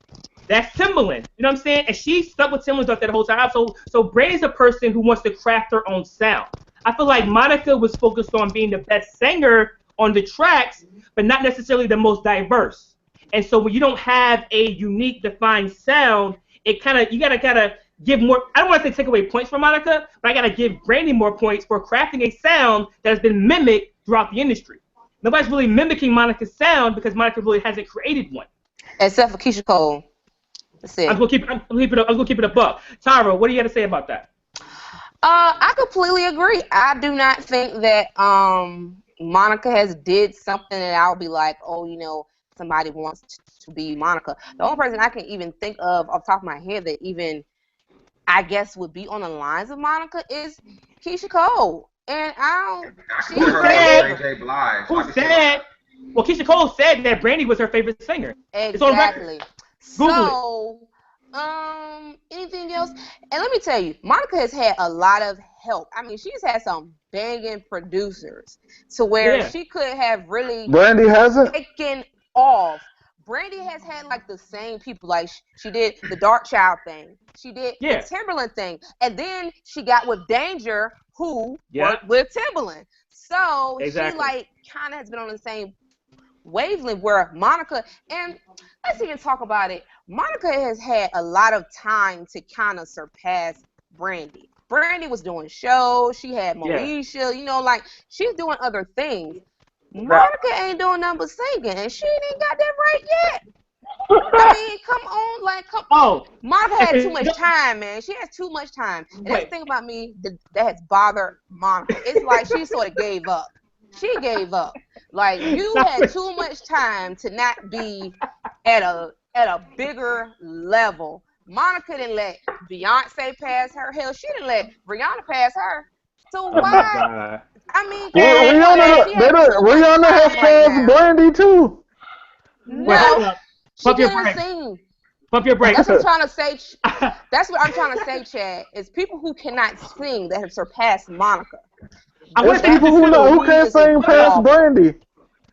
S2: That's Timbaland. You know what I'm saying? And she stuck with Timbaland throughout that whole time. So Brandy's a person who wants to craft her own sound. I feel like Monica was focused on being the best singer on the tracks, but not necessarily the most diverse. And so when you don't have a unique, defined sound, you gotta give more. I don't want to say take away points from Monica, but I gotta give Brandy more points for crafting a sound that has been mimicked throughout the industry. Nobody's really mimicking Monica's sound because Monica really hasn't created one.
S5: Except for Keisha Cole. That's it.
S2: I'm gonna keep it a buck. Tara, what do you got to say about that?
S5: I completely agree. I do not think that Monica has did something that I'll be like, somebody wants to be Monica. The only person I can even think of off the top of my head that even I guess would be on the lines of Monica is Keisha Cole. And
S2: who said? Well, Keisha Cole said that Brandy was her favorite singer.
S5: Exactly. So, anything else? And let me tell you, Monica has had a lot of help. I mean, she's had some banging producers to where she could have really
S1: Brandy hasn't
S5: taken off. Brandy has had like the same people. Like she did the Dark Child thing. She did the Timberland thing. And then she got with Danger, who worked with Timberland. So she like kind of has been on the same wavelength where Monica, and let's even talk about it. Monica has had a lot of time to kind of surpass Brandy. Brandy was doing shows. She had Moesha, you know, like she's doing other things. Monica ain't doing nothing but singing, and she ain't got that right yet. I mean, come on, like, come on. Monica had too much time, man. She has too much time. And that's the thing about me that has bothered Monica. It's like she sort of gave up. She gave up. Like, you had too much time to not be at a bigger level. Monica didn't let Beyonce pass her. Hell, she didn't let Rihanna pass her. So why? I mean,
S1: Rihanna has passed Brandy too.
S5: No, she didn't sing.
S2: Pump your brakes.
S5: That's what I'm trying to say. That's what I'm trying to say, Chad. Is people who cannot sing that have surpassed Monica.
S1: It's people who can't sing past Brandy.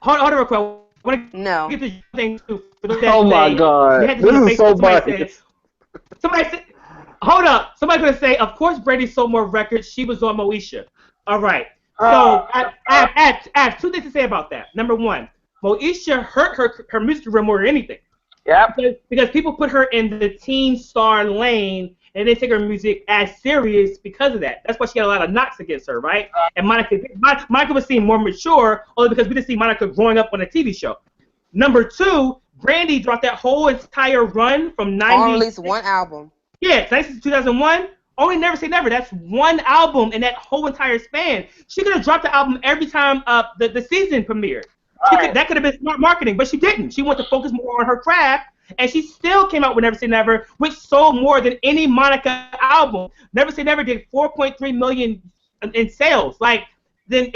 S2: Hold on real quick.
S5: No.
S2: Get the thing too.
S1: Oh my God, this is so biased.
S2: Somebody said, hold up. Somebody's gonna say, of course Brandy sold more records. She was on Moesha. All right. So I have two things to say about that. Number one, Moesha hurt her music career more than anything.
S4: Yeah.
S2: Because people put her in the teen star lane and they take her music as serious because of that. That's why she got a lot of knocks against her, right? And Monica was seen more mature only because we didn't see Monica growing up on a TV show. Number two, Brandy dropped that whole entire run from 90s.
S5: On at least one album.
S2: Yeah, 2001. Only Never Say Never. That's one album in that whole entire span. She could have dropped the album every time the season premiered. That could have been smart marketing, but she didn't. She wanted to focus more on her craft, and she still came out with Never Say Never, which sold more than any Monica album. Never Say Never did 4.3 million in sales. And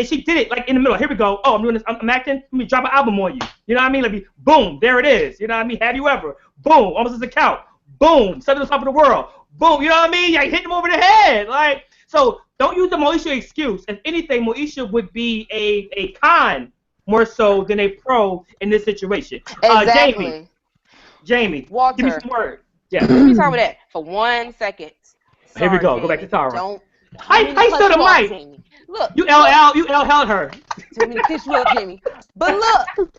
S2: she did it like in the middle. Here we go. Oh, I'm doing this. I'm acting. Let me drop an album on you. You know what I mean? Let me, boom, there it is. You know what I mean? Have you ever? Boom, almost as a count. Boom, Seven on Top of the World. Boom, you know what I mean? Like, hit them over the head. Like, so don't use the Moesha excuse. If anything, Moesha would be a con more so than a pro in this situation.
S5: Exactly.
S2: Jamie,
S5: Walter,
S2: give me some words. Yeah.
S5: Let me talk about that for 1 second. Sorry,
S2: here we go.
S5: Jamie.
S2: Go back to Tara.
S5: Don't.
S2: I still the mic.
S5: Look.
S2: You LL her.
S5: Tell me to kiss you up, Jamie. But look.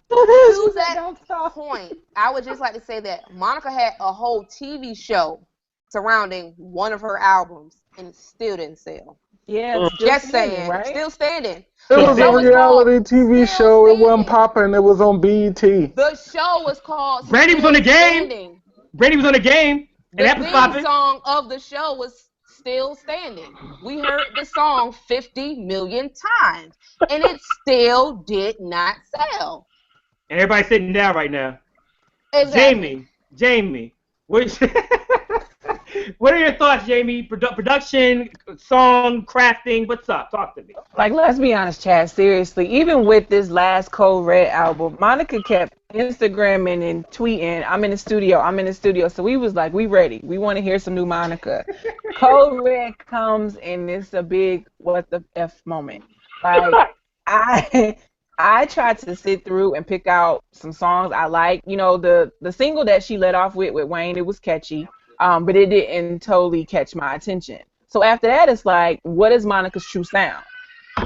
S5: To that point, I would just like to say that Monica had a whole TV show surrounding one of her albums, and it still didn't sell.
S6: Yeah,
S5: just saying, right? Still standing.
S1: It was a reality TV show. It wasn't popping. It was on BET.
S5: The show was called.
S2: Brandy was on the game. Brandy was on the game.
S5: The theme song of the show was still standing. We heard the song 50 million times, and it still did not sell.
S2: And everybody's sitting down right now.
S5: Exactly.
S2: Jamie, what are your thoughts, Jamie? Production, song, crafting, what's up? Talk to me.
S6: Like, let's be honest, Chad, seriously. Even with this last Code Red album, Monica kept Instagramming and tweeting, I'm in the studio. So we was like, we ready. We want to hear some new Monica. Code Red comes, and it's a big what the F moment. Like, I tried to sit through and pick out some songs I like. You know, the single that she let off with Wayne, it was catchy, but it didn't totally catch my attention. So after that, it's like, what is Monica's true sound?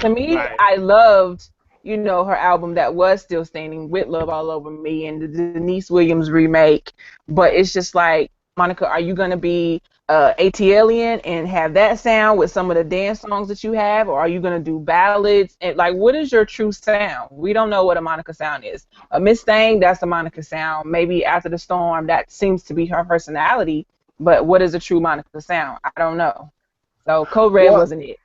S6: To me, right. I loved, you know, her album that was still standing with Love All Over Me and the Denise Williams remake. But it's just like, Monica, are you going to be ATLian and have that sound with some of the dance songs that you have, or are you going to do ballads? And like, what is your true sound? We don't know what a Monica sound is. A Miss Thing, that's a Monica sound. Maybe After the Storm, that seems to be her personality. But what is a true Monica sound? I don't know. So Code Red wasn't it.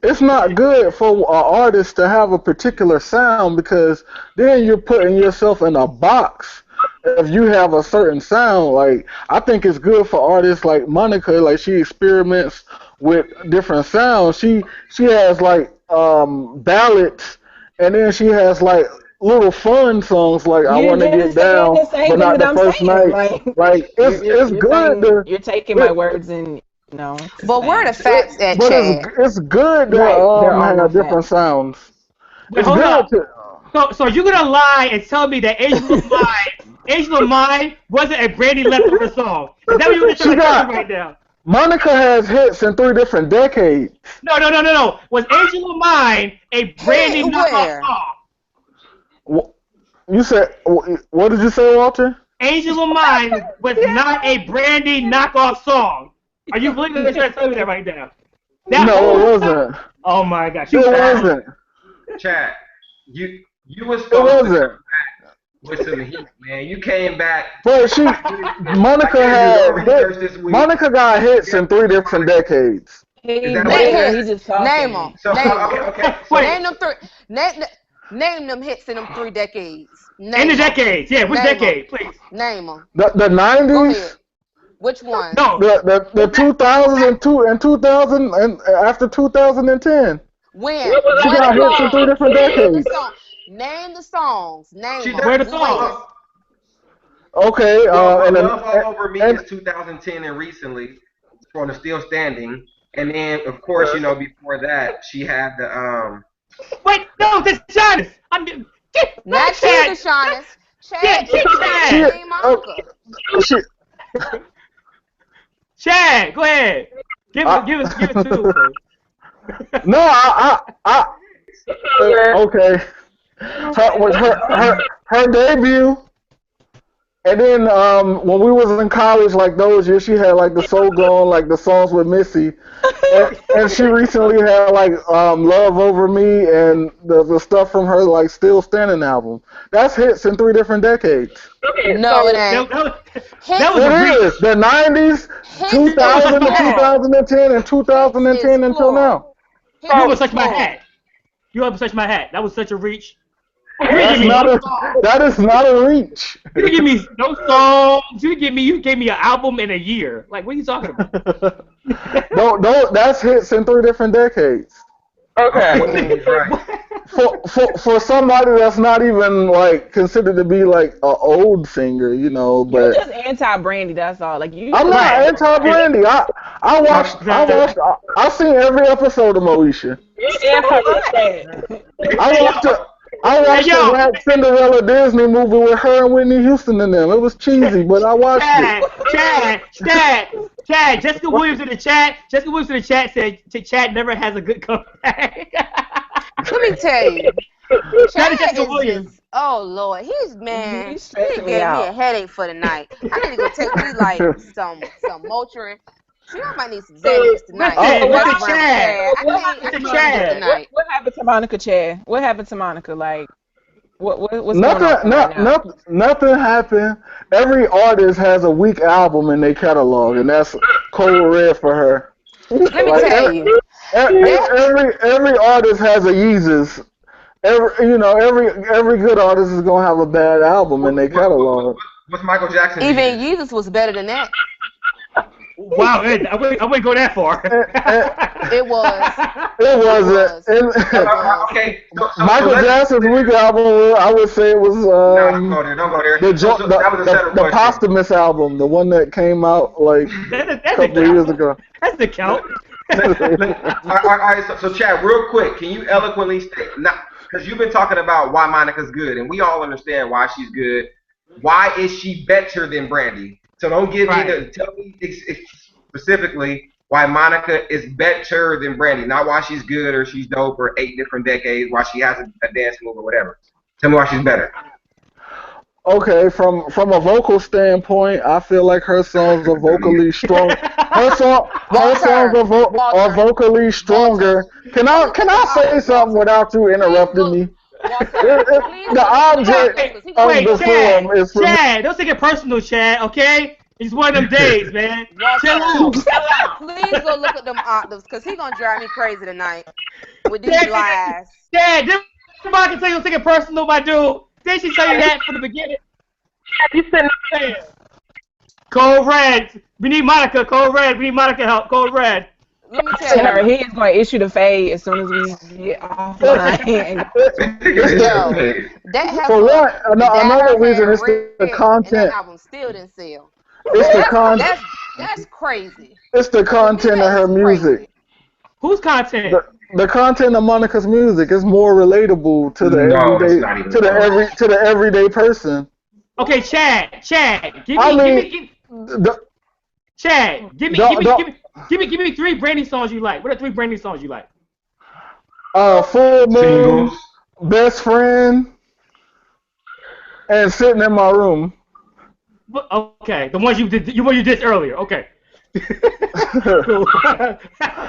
S1: It's not good for an artist to have a particular sound, because then you're putting yourself in a box. If you have a certain sound, like, I think it's good for artists like Monica, like, she experiments with different sounds. She has like ballads, and then she has like little fun songs like I Want to Get Down, but not the first night. Like it's good.
S6: You're taking my words and no.
S5: But where are the facts at,
S1: but
S5: Chad?
S1: it's good to have different sounds.
S2: Wait, hold up. So you're gonna lie and tell me that Angel of Mine Angel of Mine wasn't a Brandy leftover song. Is that what you're trying to tell me right now?
S1: Monica has hits in 3 different decades.
S2: No. Was Angel of Mine a Brandy knockoff song?
S1: You said, what did you say, Walter?
S2: Angel of Mine was not a Brandy knockoff song. Are you really trying to tell me that right now?
S1: No, it wasn't.
S2: Oh my gosh.
S1: It wasn't.
S3: Chad, you was supposed
S1: it
S3: to
S1: wasn't.
S3: come back with some heat, man. You came back.
S1: But Monica got hits in 3 different decades.
S6: Name them.
S3: So, okay.
S5: Name them three. Name them hits in them 3 decades.
S2: In the decades, yeah. Which decade, please?
S5: Name them.
S1: The 90s.
S5: Which one?
S2: No.
S1: The 2002 and 2000 and after 2010.
S5: When?
S1: She got hits in 3 different decades.
S5: Name the songs. Name them.
S2: Where the songs?
S1: Okay.
S3: And Love All Over Me is 2010 and recently for the Still Standing, and then of course before that she had the
S2: Wait, no, this is Giannis.
S5: Not Chad. Giannis. Chad.
S2: Chad, go ahead. Give it to her.
S1: No, okay. Her debut, and then when we was in college, like those years, she had like the Soul Gone, like the songs with Missy, and she recently had like Love Over Me and the stuff from her like Still Standing album. That's hits in 3 different decades.
S5: No, it ain't.
S2: That was
S1: it is the 90s, 2000 to 2010, and 2010 until now.
S2: You almost touched my hat. You almost touched my hat. That was such a reach.
S1: That is not a reach.
S2: You didn't give me no songs. You gave me an album in a year. Like, what are you talking about?
S1: No, that's hits in 3 different decades.
S3: Okay.
S1: For somebody that's not even like considered to be like an old singer, but
S6: you're just anti-Brandy. That's all. Like
S1: I'm not anti-Brandy. I seen every episode of Moesha. I watched the Black Cinderella Disney movie with her and Whitney Houston in them. It was cheesy, but I watched it.
S2: Chad, Jessica Williams in the chat. Jessica Williams in the chat said Chad never has a good comeback.
S5: Let me tell you. Chad
S2: Jessica Williams.
S5: Just, oh Lord, he gave me a headache for the night. I need to go take me like some Motrin. I might need some Xanax tonight.
S2: Look at Chad.
S6: What happened to Monica, Chad? What happened to Monica? Like, what's
S1: nothing?
S6: Going on right now?
S1: Nothing happened. Every artist has a weak album in their catalog, and that's Code Red for her.
S5: Let me tell you.
S1: Every artist has a Yeezus. Every good artist is gonna have a bad album in their catalog.
S3: What's Michael Jackson?
S5: Even Yeezus was better than that.
S2: Wow, I wouldn't go that far.
S5: It was.
S1: It wasn't.
S3: Okay.
S1: Michael Jackson's weak album, I would say it was.
S3: Don't go there.
S1: The posthumous album, the one that came out like a couple of years ago.
S2: That's the count.
S3: All right, so Chad, real quick, can you eloquently state, because you've been talking about why Monica's good, and we all understand why she's good. Why is she better than Brandy? So don't give me tell me specifically why Monica is better than Brandy, not why she's good or she's dope or 8 different decades, why she has a dance move or whatever. Tell me why she's better.
S1: Okay, from a vocal standpoint, I feel like her songs are vocally strong. Her songs are vocally stronger. Can I say something without you interrupting me? The object of the film is for
S2: Chad, don't take it personal, Chad, okay? It's one of them days, man. Chill out.
S5: Please go look at them octaves, because he's going to drive me crazy tonight with these lies.
S2: Chad, somebody can tell you don't take it personal, my dude. Did she tell you that from the beginning?
S4: You said nothing.
S2: Code Red. We need Monica. Code Red. We need Monica help. Code Red.
S5: Let me tell you.
S6: He is going to issue the fade as soon as we get offline.
S5: That has
S1: for what? Another reason is the content.
S5: And that album still didn't sell.
S1: It's the content.
S5: That's crazy.
S1: It's the content of her music.
S2: Whose content?
S1: The content of Monica's music is more relatable to the everyday everyday person.
S2: Okay, Chad, give
S1: I
S2: me,
S1: mean,
S2: Chad, give me 3 Brandy songs you like. What are 3 Brandy songs you like?
S1: Full Moon,
S3: Singles.
S1: Best Friend, and Sitting in My Room.
S2: Okay, the ones you did earlier. Okay.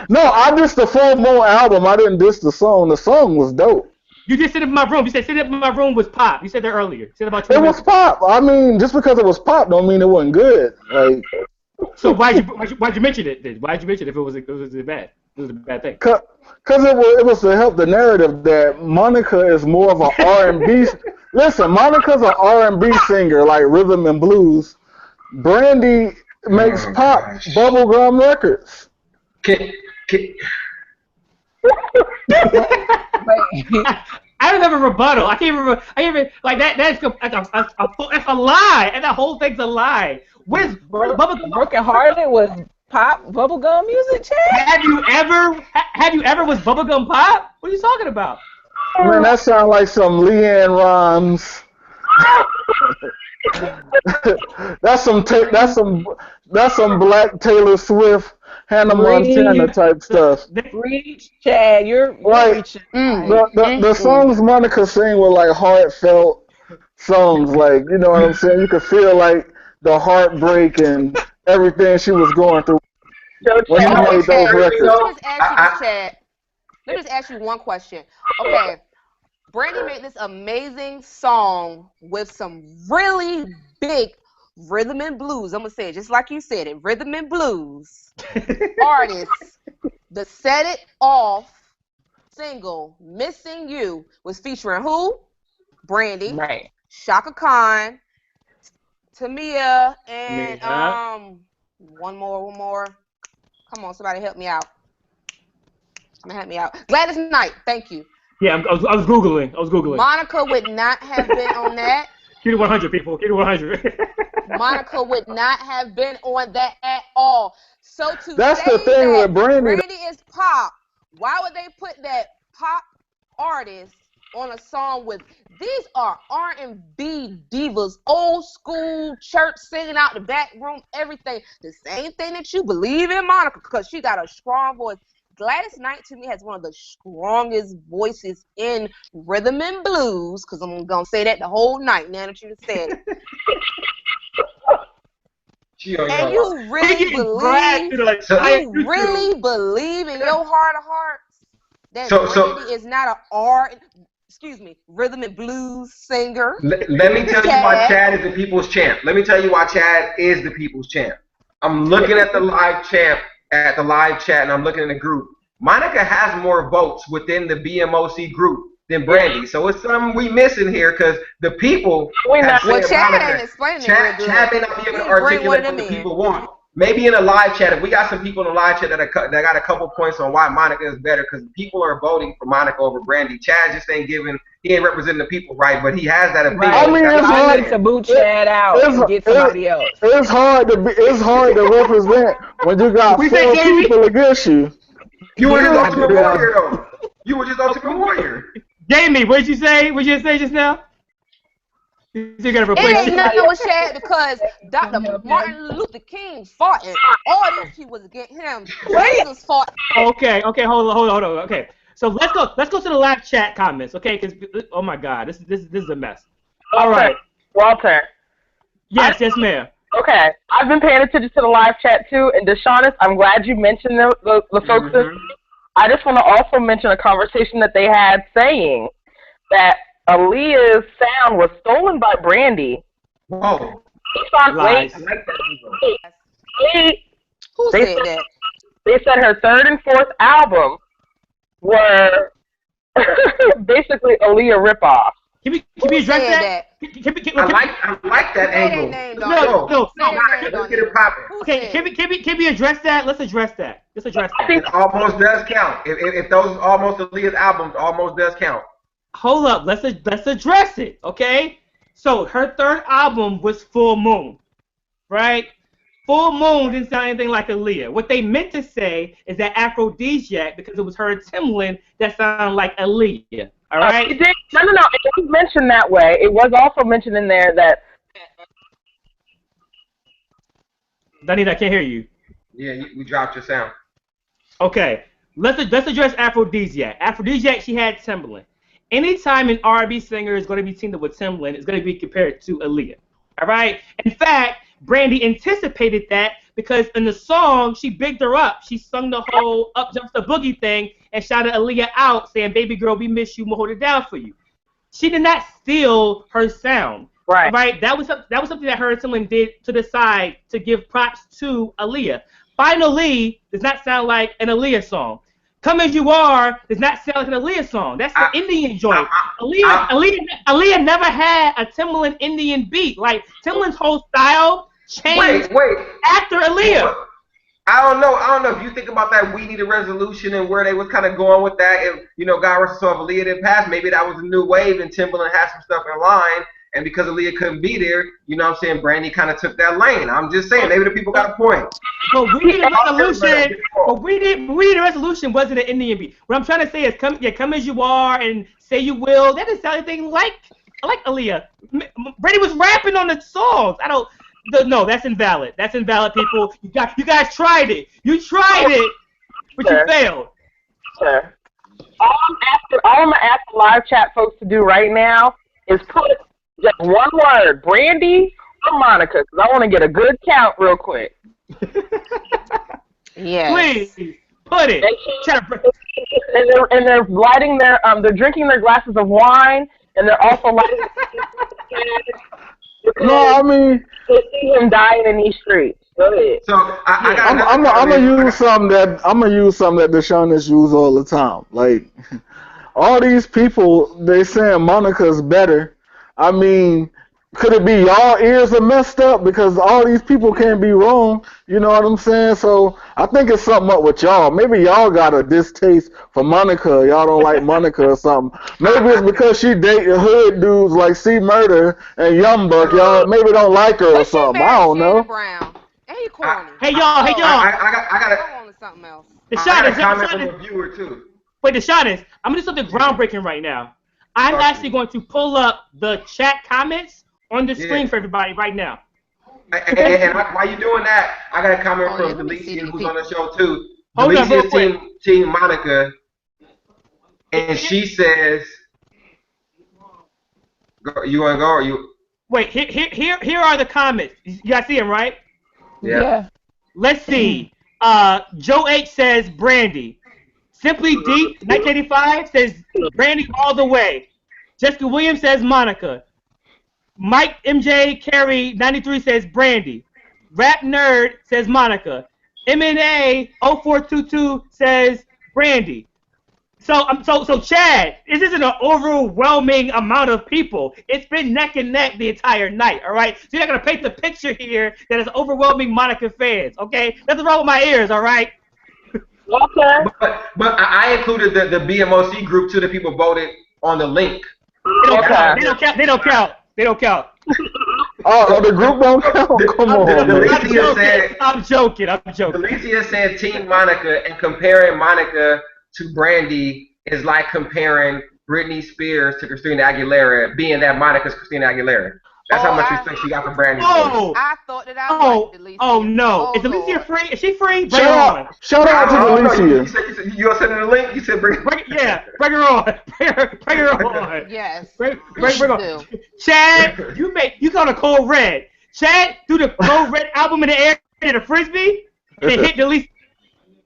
S1: No, I dissed the Full Moon album. I didn't diss the song. The song was dope.
S2: You just Sit in My Room. You said Sit in My Room was pop. You said that earlier. You said about 2
S1: It
S2: minutes
S1: was pop. I mean, just because it was pop don't mean it wasn't good. Like,
S2: So why'd you mention it then? Why'd you mention it if it was bad? It was a bad thing.
S1: cause it was to help the narrative that Monica is more of an R&B. Listen, Monica's an R&B singer, like rhythm and blues. Brandy makes pop bubblegum records.
S3: Can,
S2: I don't have a rebuttal. I can't remember. Like that. That's a lie. And that whole thing's a lie. Where's
S6: Broken Hearted was pop bubblegum music, Chad?
S2: Have you ever was bubblegum pop? What are you talking about?
S1: Man, that sounds like some Leanne Rhymes. that's some Black Taylor Swift, Hannah Montana type stuff.
S6: Reach, Chad, you're reaching.
S1: The songs Monica sing were like heartfelt songs, like, you know what I'm saying? You could feel like the heartbreak and everything she was going through when she made those records.
S5: Let me just ask you one question. Okay, Brandy made this amazing song with some really big rhythm and blues. I'm gonna say it just like you said it, rhythm and blues artists. The Set It Off single, Missing You, was featuring who? Brandy,
S6: Right.
S5: Shaka Khan, Tamia, and one more. Come on, somebody help me out. Gladys Knight, thank you.
S2: Yeah, I was googling.
S5: Monica would not have been on that.
S2: Keep it 100, people. Keep it 100.
S5: Monica would not have been on that at all. So
S1: that's the thing with Brandy
S5: is pop. Why would they put that pop artist on a song with, these are R&B divas, old school church singing out the back room, everything. The same thing that you believe in Monica, because she got a strong voice. Gladys Knight to me has one of the strongest voices in rhythm and blues, because I'm going to say that the whole night now that you just said it. And you really believe in your heart of hearts that Brandy is not rhythm and blues singer.
S3: Let me tell you why Chad is the people's champ. I'm looking at the live chat, and I'm looking in the group. Monica has more votes within the BMOC group than Brandy, so it's something we missing here, because the people.
S5: Chad ain't explaining it.
S3: Chad may not be able to articulate what the people want. Maybe in a live chat, if we got some people in the live chat that got a couple points on why Monica is better, because people are voting for Monica over Brandy. Chad just ain't representing the people right, but he has that opinion.
S6: Right. I mean, it's hard to boot Chad out and get somebody else.
S1: It's hard to represent when you got 4 people against you.
S3: You were just Ultimate Warrior, though. You were just Ultimate Warrior.
S2: Jamie, what did you say? What did you say just now? You gotta replace
S5: it. Ain't nothing with Chad, because Dr. Martin Luther King fought, and all these people was against him. Jesus fought.
S2: Okay, hold on. Okay, so let's go to the live chat comments, okay? Because oh my God, this is a mess. All right,
S4: Walter.
S2: Yes, ma'am.
S4: Okay, I've been paying attention to the live chat too, and Deshaunus, I'm glad you mentioned the folks. I just want to also mention a conversation that they had saying that Aaliyah's sound was stolen by Brandy.
S3: Oh.
S2: Lies.
S5: Who said that?
S4: They said her 3rd and 4th album were basically Aaliyah ripoffs.
S2: Can we address that?
S3: I like that angle.
S2: No.
S3: Let's get it popping.
S2: Okay, can we address that? Let's address that.
S3: It almost does count. If those almost Aaliyah's albums almost does count.
S2: Hold up, let's address it, okay? So her 3rd album was Full Moon, right? Full Moon didn't sound anything like Aaliyah. What they meant to say is that Aphrodisiac, because it was her and Timbaland, that sounded like Aaliyah. All right?
S4: No. It was mentioned that way. It was also mentioned in there that
S2: Danita, I can't hear you.
S3: Yeah, we dropped your sound.
S2: Okay, let's address Aphrodisiac. Aphrodisiac, she had Timbaland. Anytime an R&B singer is going to be teamed up with Timbaland, it's going to be compared to Aaliyah. All right. In fact, Brandy anticipated that because in the song she bigged her up. She sung the whole "Up Jumps the Boogie" thing and shouted Aaliyah out, saying, "Baby girl, we miss you. We'll hold it down for you." She did not steal her sound.
S4: Right.
S2: Right? That was something that her and Timbaland did to decide to give props to Aaliyah. Finally does not sound like an Aaliyah song. Come As You Are does not sound like an Aaliyah song. That's the Indian joint. Aaliyah never had a Timbaland Indian beat. Like Timbaland's whole style changed after Aaliyah.
S3: I don't know if you think about that We Need a Resolution and where they was kind of going with that. If, God rest her soul, if Aaliyah didn't pass, maybe that was a new wave and Timbaland had some stuff in line. And because Aaliyah couldn't be there, Brandy kind of took that lane. I'm just saying, maybe the people got a point.
S2: But We Need a Resolution, We Need a Resolution wasn't an Indian beat. What I'm trying to say is, Come As You Are and Say You Will, that doesn't sound anything like Aaliyah. Brandy was rapping on the songs. No, that's invalid. That's invalid, people. You guys tried it. You tried it, but you failed.
S4: Sure. All I'm gonna ask the live chat folks to do right now is put just one word, Brandy or Monica, because I want to get a good count real quick.
S5: Yes.
S2: Please put it.
S4: And they're lighting they're drinking their glasses of wine, and they're also lighting.
S1: No, I mean,
S4: to see him dying in these streets. Go ahead.
S3: So
S1: I'm gonna use something that Deshaun's use all the time. Like all these people, they saying Monica's better. I mean, could it be y'all ears are messed up because all these people can't be wrong? You know what I'm saying? So I think it's something up with y'all. Maybe y'all got a distaste for Monica. Y'all don't like Monica or something. Maybe it's because she dating hood dudes like C Murder and Young Buck. Y'all maybe don't like her or something. I don't know.
S5: Brown. Hey, corny.
S2: Hey y'all.
S3: I got
S5: something else.
S3: a comment from a viewer too.
S2: Wait, Deshaun's, I'm gonna do something groundbreaking right now. I'm actually going to pull up the chat comments on the screen for everybody right now.
S3: And while you're doing that, I got a comment from Delicia, who's on the show too.
S2: Hold on, real quick.
S3: Team Monica, and she says, "You want to go or you?"
S2: Wait, here are the comments. You guys see them, right?
S6: Yeah.
S2: Let's see. Joe H says Brandy. Simply Deep 1985 says Brandy all the way. Jessica Williams says Monica. Mike MJ Carey 93 says Brandy. Rap Nerd says Monica. MNA 0422 says Brandy. So Chad, this isn't an overwhelming amount of people. It's been neck and neck the entire night, all right? So you're not going to paint the picture here that is overwhelming Monica fans, okay? Nothing wrong with my ears, all right?
S4: Okay.
S3: But I included the BMOC group too. The people voted on the link.
S2: They don't count.
S1: Oh, the group don't count? Come on,
S3: man.
S2: I'm joking.
S3: Delicia said Team Monica, and comparing Monica to Brandy is like comparing Britney Spears to Christina Aguilera, being that Monica's Christina Aguilera. That's how much respect she got for Brandy.
S5: I thought that I liked Delicia.
S2: Oh no. Is Delicia free? Is she free? Bring
S1: her on. Shout out to Delicia.
S3: You gonna send her the link? You said bring her on.
S2: Bring her on. Bring her on.
S5: Yes.
S2: Bring on. Chad, you got a Cold Red. Chad threw the Cold Red album in the air, hit a frisbee, and hit Delicia.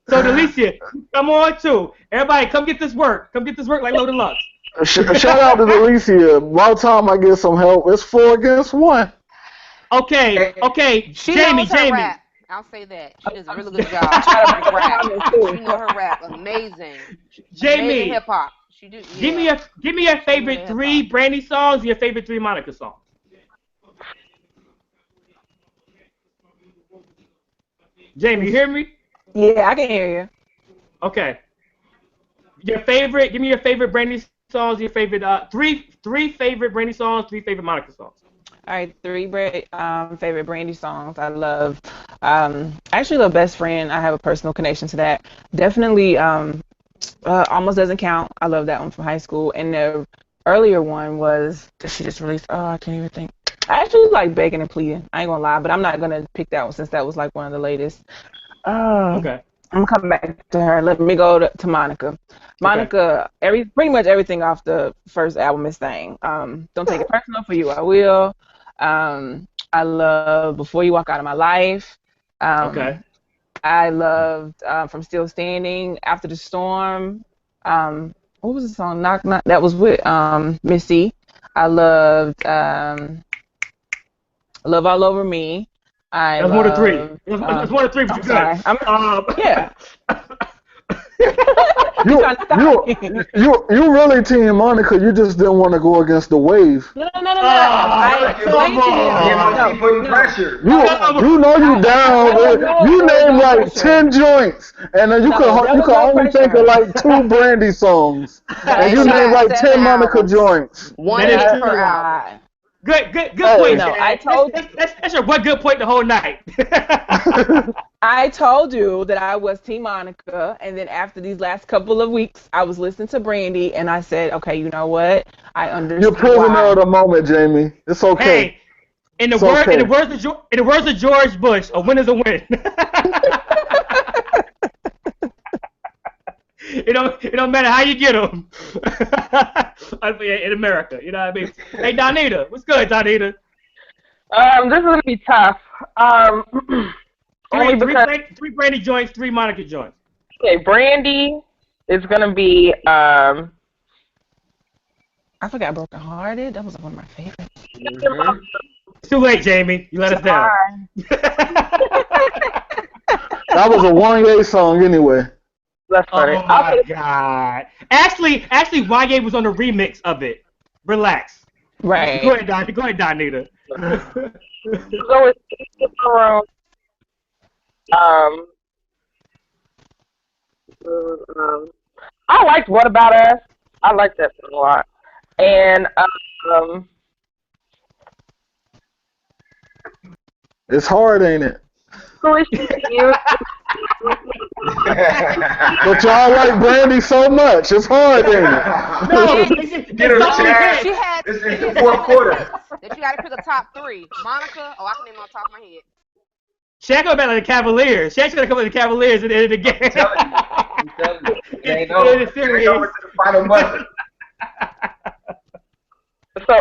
S2: So Delicia, come on too. Everybody, come get this work. Come get this work like Loaded Lux.
S1: Shout out to Delicia. About time I get some help. It's 4 against 1.
S2: Okay. Jamie.
S5: Rap. I'll say that. She does a really good job. She know her rap. Amazing.
S2: Jamie.
S5: Hip hop. She do.
S2: Yeah. Give me your favorite 3 Brandy songs and your favorite 3 Monica songs. Jamie, you hear me?
S6: Yeah, I can hear you.
S2: Okay. Give me your favorite Brandy songs, your favorite three favorite Brandy songs, 3 favorite Monica songs.
S6: All right, 3 favorite Brandy songs. I love, I actually love Best Friend. I have a personal connection to that. Definitely, Almost Doesn't Count. I love that one from high school. And the earlier one was that she just released. Oh, I can't even think. I actually like Begging and Pleading. I ain't gonna lie, but I'm not gonna pick that one since that was like one of the latest.
S2: Okay.
S6: I'm gonna come back to her. Let me go to Monica. Monica, pretty much everything off the first album is saying. Don't take it personal. For you, I will. I love Before You Walk Out of My Life.
S2: Okay.
S6: I loved From Still Standing, After the Storm. What was the song? Knock Knock. That was with Missy. I loved Love All Over Me.
S2: That's more than three. That's more than three, but you're good.
S6: Yeah.
S1: You really Team Monica. You just didn't want to go against the wave.
S6: No. I explained to you.
S3: Putting pressure.
S1: You know you down. You named like 10 joints, and then you can only think of like 2 Brandy songs, and you named like 10 Monica joints.
S5: One hit per album.
S2: Good point.
S6: No, I told
S2: that's your one good point the whole night.
S6: I told you that I was Team Monica, and then after these last couple of weeks, I was listening to Brandy, and I said, okay, you know what? I understand.
S1: You're prisoner of the moment, Jamie. It's okay.
S2: Hey, in the words of George Bush, a win is a win. It don't matter how you get them. In America, you know what I mean? Hey, Donita, what's good, Donita?
S4: This is gonna be tough. Only because
S2: three Brandy joints, 3 Monica joints.
S4: Okay, Brandy is gonna be.
S6: I forgot Broken Hearted. That was one of my favorites.
S2: Mm-hmm. It's too late, Jamie. You let us down.
S1: That was a Wanye song anyway.
S4: That's funny.
S2: Oh my God! Actually, Wanye was on the remix of it. Relax.
S6: Right.
S2: Go ahead, Donita.
S4: So it's I liked What About Us. I liked that song a lot. And
S1: it's hard, ain't it?
S4: who is she to you?
S1: But y'all like Brandy so much. It's hard, ain't it?
S2: No,
S3: Get her chance.
S5: She had
S3: This is the fourth quarter.
S5: that you got to pick a top 3. Monica. Oh, I can name on top of my head.
S2: Shaq going back like the Cavaliers. Shaq's gonna come like the Cavaliers at the end of the game.
S3: I'm telling you. It ain't over. It ain't over to the final buzzer.
S4: So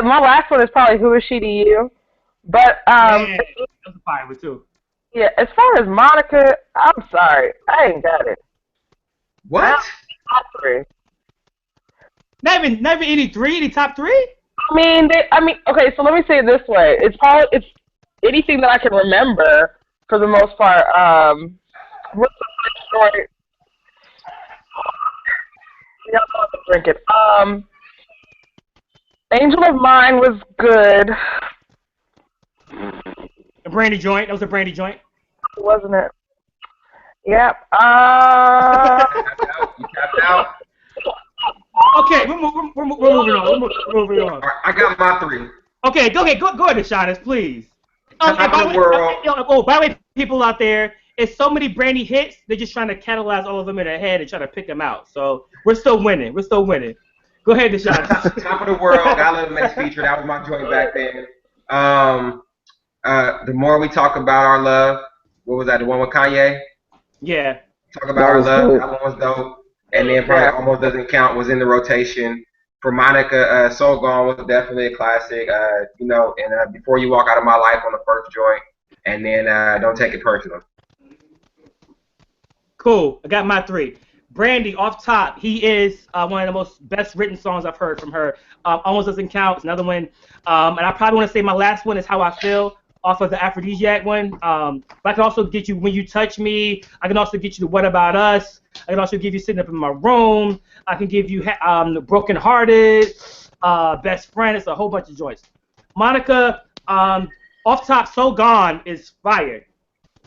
S4: my last one is probably Who Is She to You? But
S2: that's a fire one too.
S4: Yeah, as far as Monica, I'm sorry, I ain't got it.
S3: What?
S4: Top 3.
S2: Not even any top 3.
S4: I mean, okay. So let me say it this way: it's anything that I can remember for the most part. What's the story? Yeah, I'll have to drink it. Angel of Mine was good.
S2: A Brandy joint. That was a Brandy joint.
S4: Wasn't it? Yep.
S3: You tapped out.
S2: Okay, we're moving on. We're moving on.
S3: Right, I got my 3.
S2: Okay, go ahead, Shawness, please.
S3: Top of the world.
S2: By the way, people out there, it's so many Brandy hits. They're just trying to catalyze all of them in their head and try to pick them out. So we're still winning. Go ahead, Deshaun.
S3: Top of the world. Got a little mix feature. That was my joint back then. The More We Talk About Our Love. What was that? The one with Kanye?
S2: Yeah.
S3: Talk About Our Love. That one was dope. And then probably Almost Doesn't Count was in the rotation. For Monica, So Gone was definitely a classic. And Before You Walk Out of My Life on the first joint. And then Don't Take It Personal.
S2: Cool. I got my 3. Brandy, off top, he is one of the most best written songs I've heard from her. Almost Doesn't Count. It's another one. And I probably want to say my last one is How I Feel, off of the Aphrodisiac one. But I can also get you When You Touch Me. I can also get you What About Us. I can also give you Sitting Up in My Room. I can give you Broken Hearted, Best Friend. It's a whole bunch of joints. Monica, off top, So Gone is fire.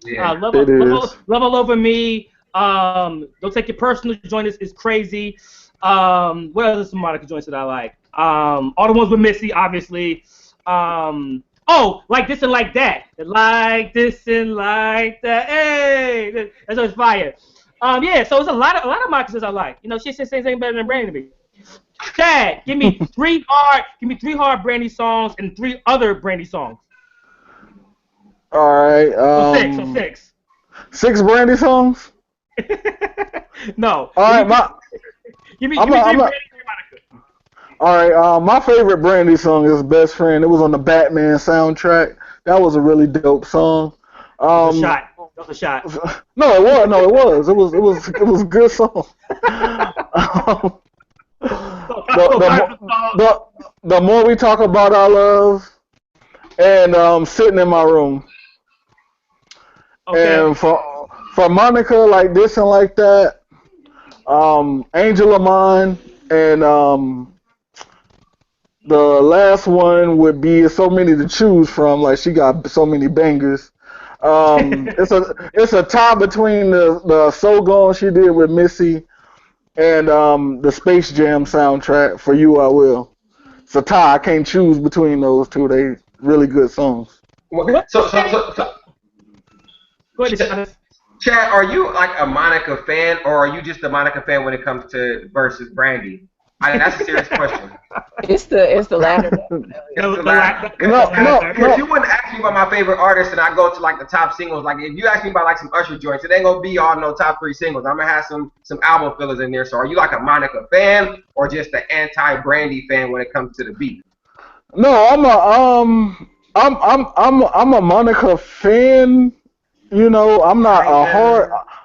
S3: Yeah,
S2: Love All Over Me. Don't Take It Personal joint is crazy. What other some Monica joints that I like? All the ones with Missy, obviously. Like This and Like That. Like This and Like That. Hey, that's fire. So it's a lot of Monica I like. You know, she says anything better than Brandy to me. Chad, give me three hard Brandy songs and 3 other Brandy songs.
S1: All right.
S2: So 6.
S1: 6 Brandy songs.
S2: No.
S1: All right,
S2: give me 3 Brandy, 3 Monica.
S1: All right. My favorite Brandy song is "Best Friend." It was on the Batman soundtrack. That was a really dope song.
S2: That was a shot.
S1: No, it was. No, it was. It was a good song. The more we talk about our love, and sitting in my room, and for Monica, like this and like that, Angel of Mine, and the last one would be so many to choose from. Like she got so many bangers. It's a tie between the So Gone she did with Missy and the Space Jam soundtrack, For You I Will. It's a tie. I can't choose between those two. They really good songs.
S3: So Chad, are you like a Monica fan, or are you just a Monica fan when it comes to versus Brandy? That's a serious question.
S6: It's the latter.
S3: Because you wouldn't ask me about my favorite artist, and I go to like the top singles. Like if you ask me about like some Usher joints, it ain't gonna be all no top 3 singles. I'm gonna have some album fillers in there. So are you like a Monica fan, or just an anti-Brandy fan when it comes to the beat?
S1: No, I'm a Monica fan. You know, I'm not a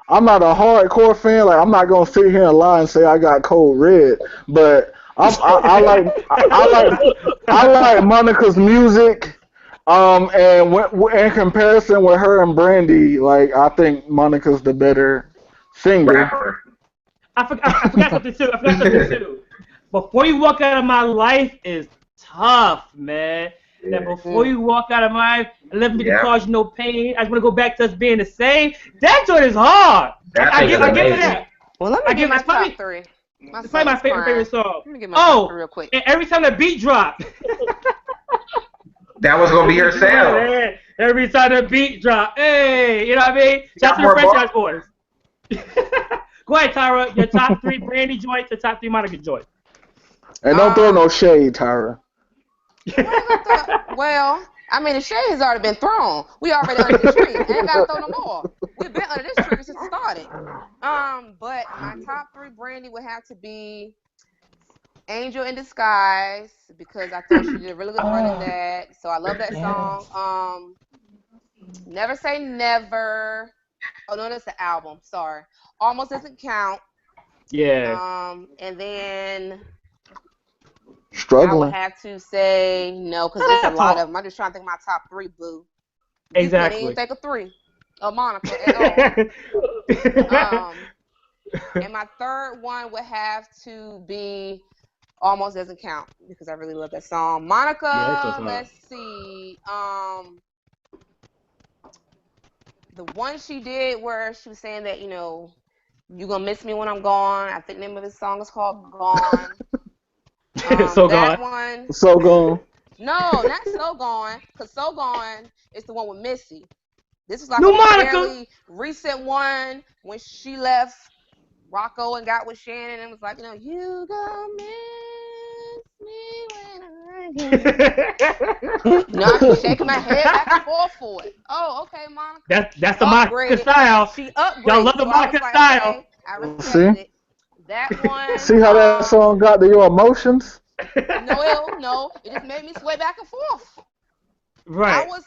S1: hardcore fan. Like I'm not gonna sit here and lie and say I got Code Red, but I like Monica's music. And in comparison with her and Brandy, like I think Monica's the better singer.
S3: Rapper.
S2: I forgot something too. Before You Walk Out of My Life is tough, man. Yeah. That before you walk out of my life, and let me to cause you no pain. I just want to go back to us being the same. That joint is hard. I give to that.
S5: Well, let me give my top 3.
S2: It's probably my favorite song.
S5: Let me get my top 3 real quick.
S2: And every time the beat drop.
S3: That was gonna be her sound.
S2: Every time the beat drop, hey, you know what I mean? Shout out to the franchise boys. Go ahead, Tyra. Your top 3 Brandy joints, the top 3 Monica joints.
S1: And don't throw no shade, Tyra.
S5: Well, I mean, the shade has already been thrown. We already under the tree. Ain't gotta throw no more. We've been under this tree since it started. But my top 3 Brandy would have to be Angel in Disguise, because I thought she did a really good run in that. So I love that song. Never Say Never. Oh no, that's the album. Sorry. Almost Doesn't Count.
S2: Yeah.
S5: And then
S1: struggling.
S5: I would have to say no, because there's a lot of them. I'm just trying to think of my top 3, boo.
S2: Exactly.
S5: You can't even think of 3 of Monica at all. And my third one would have to be Almost Doesn't Count, because I really love that song. Monica, let's see. The one she did where she was saying that, you know, you're going to miss me when I'm gone. I think the name of the song is called Gone.
S2: So
S5: that
S2: Gone.
S5: One.
S1: So Gone.
S5: No, not So Gone, because So Gone is the one with Missy. This is like
S2: New
S5: a
S2: Monica.
S5: fairly recent one when she left Rocco and got with Shannon and was like, you know, you gonna miss me when I get. No, I'm shaking my head back and forth for it. Oh, okay, Monica.
S2: That's the Monica style.
S5: She upgraded.
S2: Y'all love the Monica style.
S5: Okay, I respect it. That one.
S1: See how that song got to your emotions?
S5: No, it just made me sway back and forth.
S2: Right.
S5: I was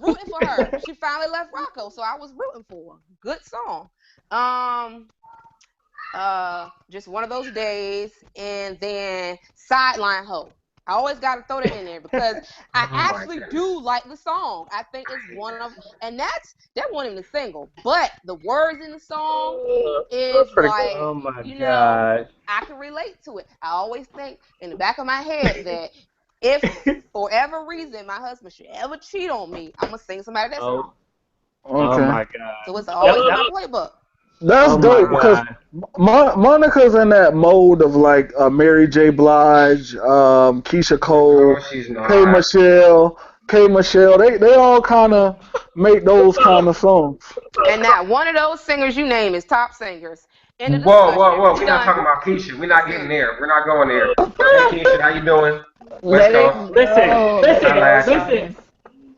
S5: rooting for her. She finally left Rocco, so I was rooting for her. Good song. Just one of those days, and then Sideline Ho. I always got to throw that in there because I actually do like the song. I think it's one of, and that wasn't even a single, but the words in the song is like,
S2: oh my
S5: you
S2: God.
S5: know, I can relate to it. I always think in the back of my head that if for whatever reason my husband should ever cheat on me, I'm gonna sing somebody that song.
S1: Okay.
S2: Oh my God.
S5: So it's always in my playbook.
S1: That's dope because Monica's in that mode of like Mary J. Blige, Keisha Cole, K. Michelle. They all kind of make those kind of songs.
S5: And not one of those singers you name is top singers End of
S3: Whoa,
S5: discussion.
S3: whoa, whoa. We're not
S5: Done.
S3: talking about Keisha. We're not getting there. We're not going there. Hey, Keisha, how you doing? West
S6: Let it
S3: Coast.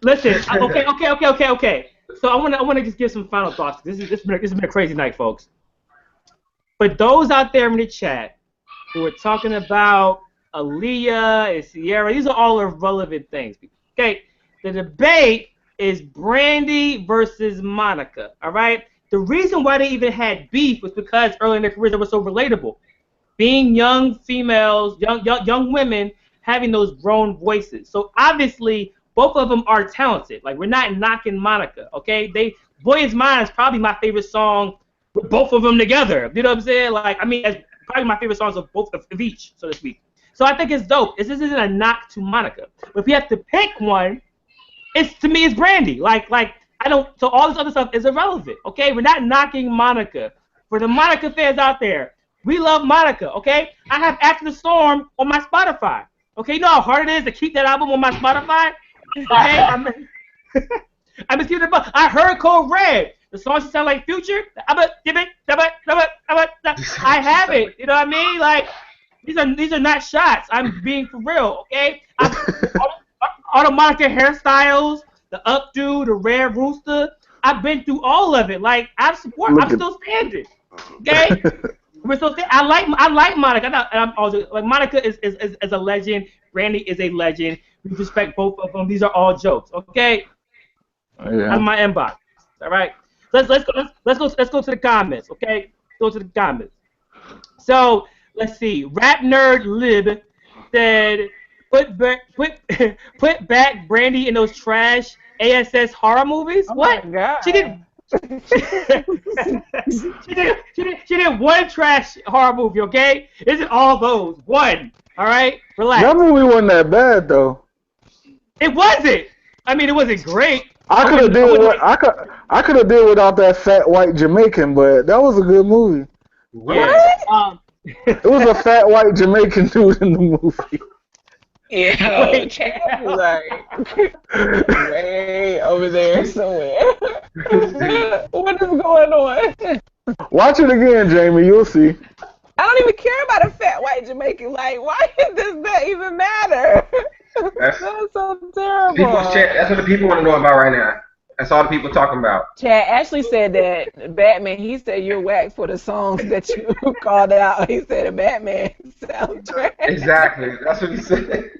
S2: Listen. Okay. So I want to just give some final thoughts. This has been a crazy night, folks. But those out there in the chat who are talking about Aaliyah and Sierra, these are all irrelevant things. Okay, the debate is Brandy versus Monica. All right. The reason why they even had beef was because early in their careers they were so relatable. Being young females, young women having those grown voices. So obviously both of them are talented. Like, we're not knocking Monica, okay? Boy Is Mine is probably my favorite song with both of them together. You know what I'm saying? Like, I mean, it's probably my favorite songs of both of each, so to speak. So I think it's dope. This isn't a knock to Monica. But if you have to pick one, to me it's Brandy. So all this other stuff is irrelevant, okay? We're not knocking Monica. For the Monica fans out there, we love Monica, okay? I have After the Storm on my Spotify. Okay, you know how hard it is to keep that album on my Spotify? Okay, I'm just keeping it up. I heard Code Red. The song should sound like Future. I have it. You know what I mean? Like, these are not shots. I'm being for real. Okay. All the Monica hairstyles, the updo, the Red Rooster. I've been through all of it. Like, I'm still standing. Okay. We're still standing. I like Monica. I'm also like, Monica is a legend. Brandy is a legend. We respect both of them. These are all jokes. Okay.
S1: Yeah.
S2: On my inbox. All right. Let's go to the comments. Okay. Go to the comments. So let's see. Rap Nerd Lib said, put back Brandy in those trash ASS horror movies.
S6: Oh
S2: what?
S6: My God.
S2: She did. she did one trash horror movie. Okay. Isn't all those one? All right. Relax.
S1: That movie wasn't that bad though.
S2: It wasn't. I mean, it wasn't great.
S1: I could have did without that fat white Jamaican, but that was a good movie.
S2: What?
S1: It was a fat white Jamaican dude in the movie.
S6: Yeah, like way over there somewhere. What is going on?
S1: Watch it again, Jamie. You'll see.
S6: I don't even care about a fat white Jamaican. Like, why does that even matter? That's so terrible.
S3: That's what the people want to know about right now. That's all the people talking about.
S6: Chad Ashley said that Batman, he said you're whack for the songs that you called out. He said a Batman soundtrack.
S3: Exactly. That's what he said.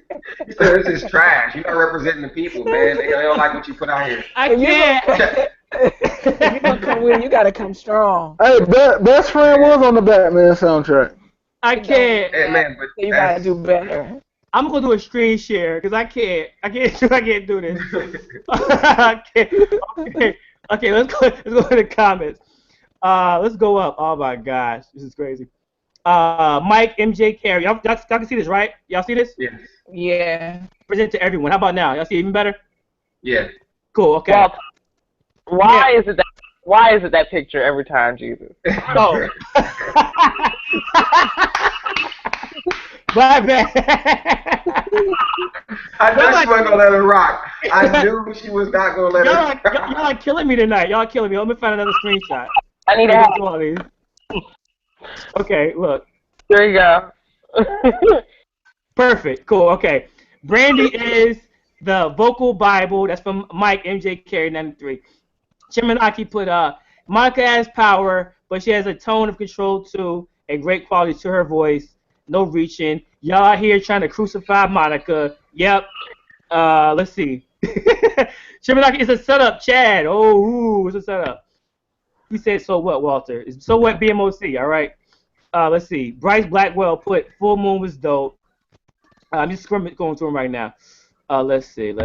S3: He said this is trash. You're not representing the people, man. They don't like what you put out here.
S2: I can't.
S6: If you're going to come with, you got to come strong.
S1: Hey, Best Friend was on the Batman soundtrack.
S2: I can't.
S3: Hey, man, but
S6: you got to do better.
S2: I'm gonna do a screen share because I can't do this. I can't. Okay. Let's go to the comments. Let's go up. Oh my gosh, this is crazy. Mike MJ Carey. Y'all can see this, right? Y'all see this?
S3: Yes.
S6: Yeah.
S2: Present to everyone. How about now? Y'all see it even better?
S3: Yeah.
S2: Cool. Okay.
S4: Well, why is it that picture every time, Jesus?
S2: Oh. My bad.
S3: I knew she wasn't gonna let her rock. I knew she was not gonna let her rock.
S2: Y'all are killing me tonight. Y'all are killing me. Let me find another screenshot.
S4: I need to have
S2: all these. Okay, look.
S4: There you go.
S2: Perfect. Cool. Okay. Brandy is the vocal Bible. That's from Mike MJ Carey 93. Chimanaki put Monica has power, but she has a tone of control too, and great quality to her voice. No reaching. Y'all out here trying to crucify Monica. Yep. Let's see. Chimanaki is a setup, Chad. Oh, it's a setup. He said, so what, Walter? So what, BMOC, all right? Let's see. Bryce Blackwell put Full Moon was dope. I'm just going through him right now. Let's see.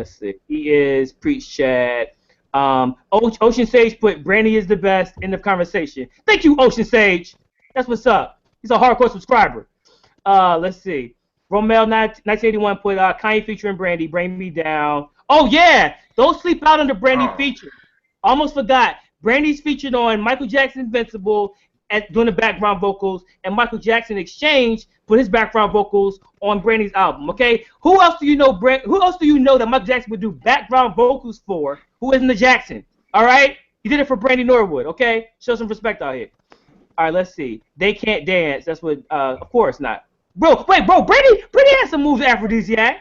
S2: He is Preach Chad. Ocean Sage put Brandy is the best. End of conversation. Thank you, Ocean Sage. That's what's up. He's a hardcore subscriber. Let's see. Romel 1981 put Kanye featuring Brandy, Bring Me Down. Oh yeah, those sleep out on the Brandy feature. Almost forgot. Brandy's featured on Michael Jackson's Invincible doing the background vocals, and Michael Jackson Exchange put his background vocals on Brandy's album. Okay, who else do you know? Who else do you know that Michael Jackson would do background vocals for? Who isn't the Jackson? All right, he did it for Brandy Norwood. Okay, show some respect out here. All right, let's see. They can't dance. That's what. Of course not. Bro, wait, bro. Brandy has some moves. Aphrodisiac.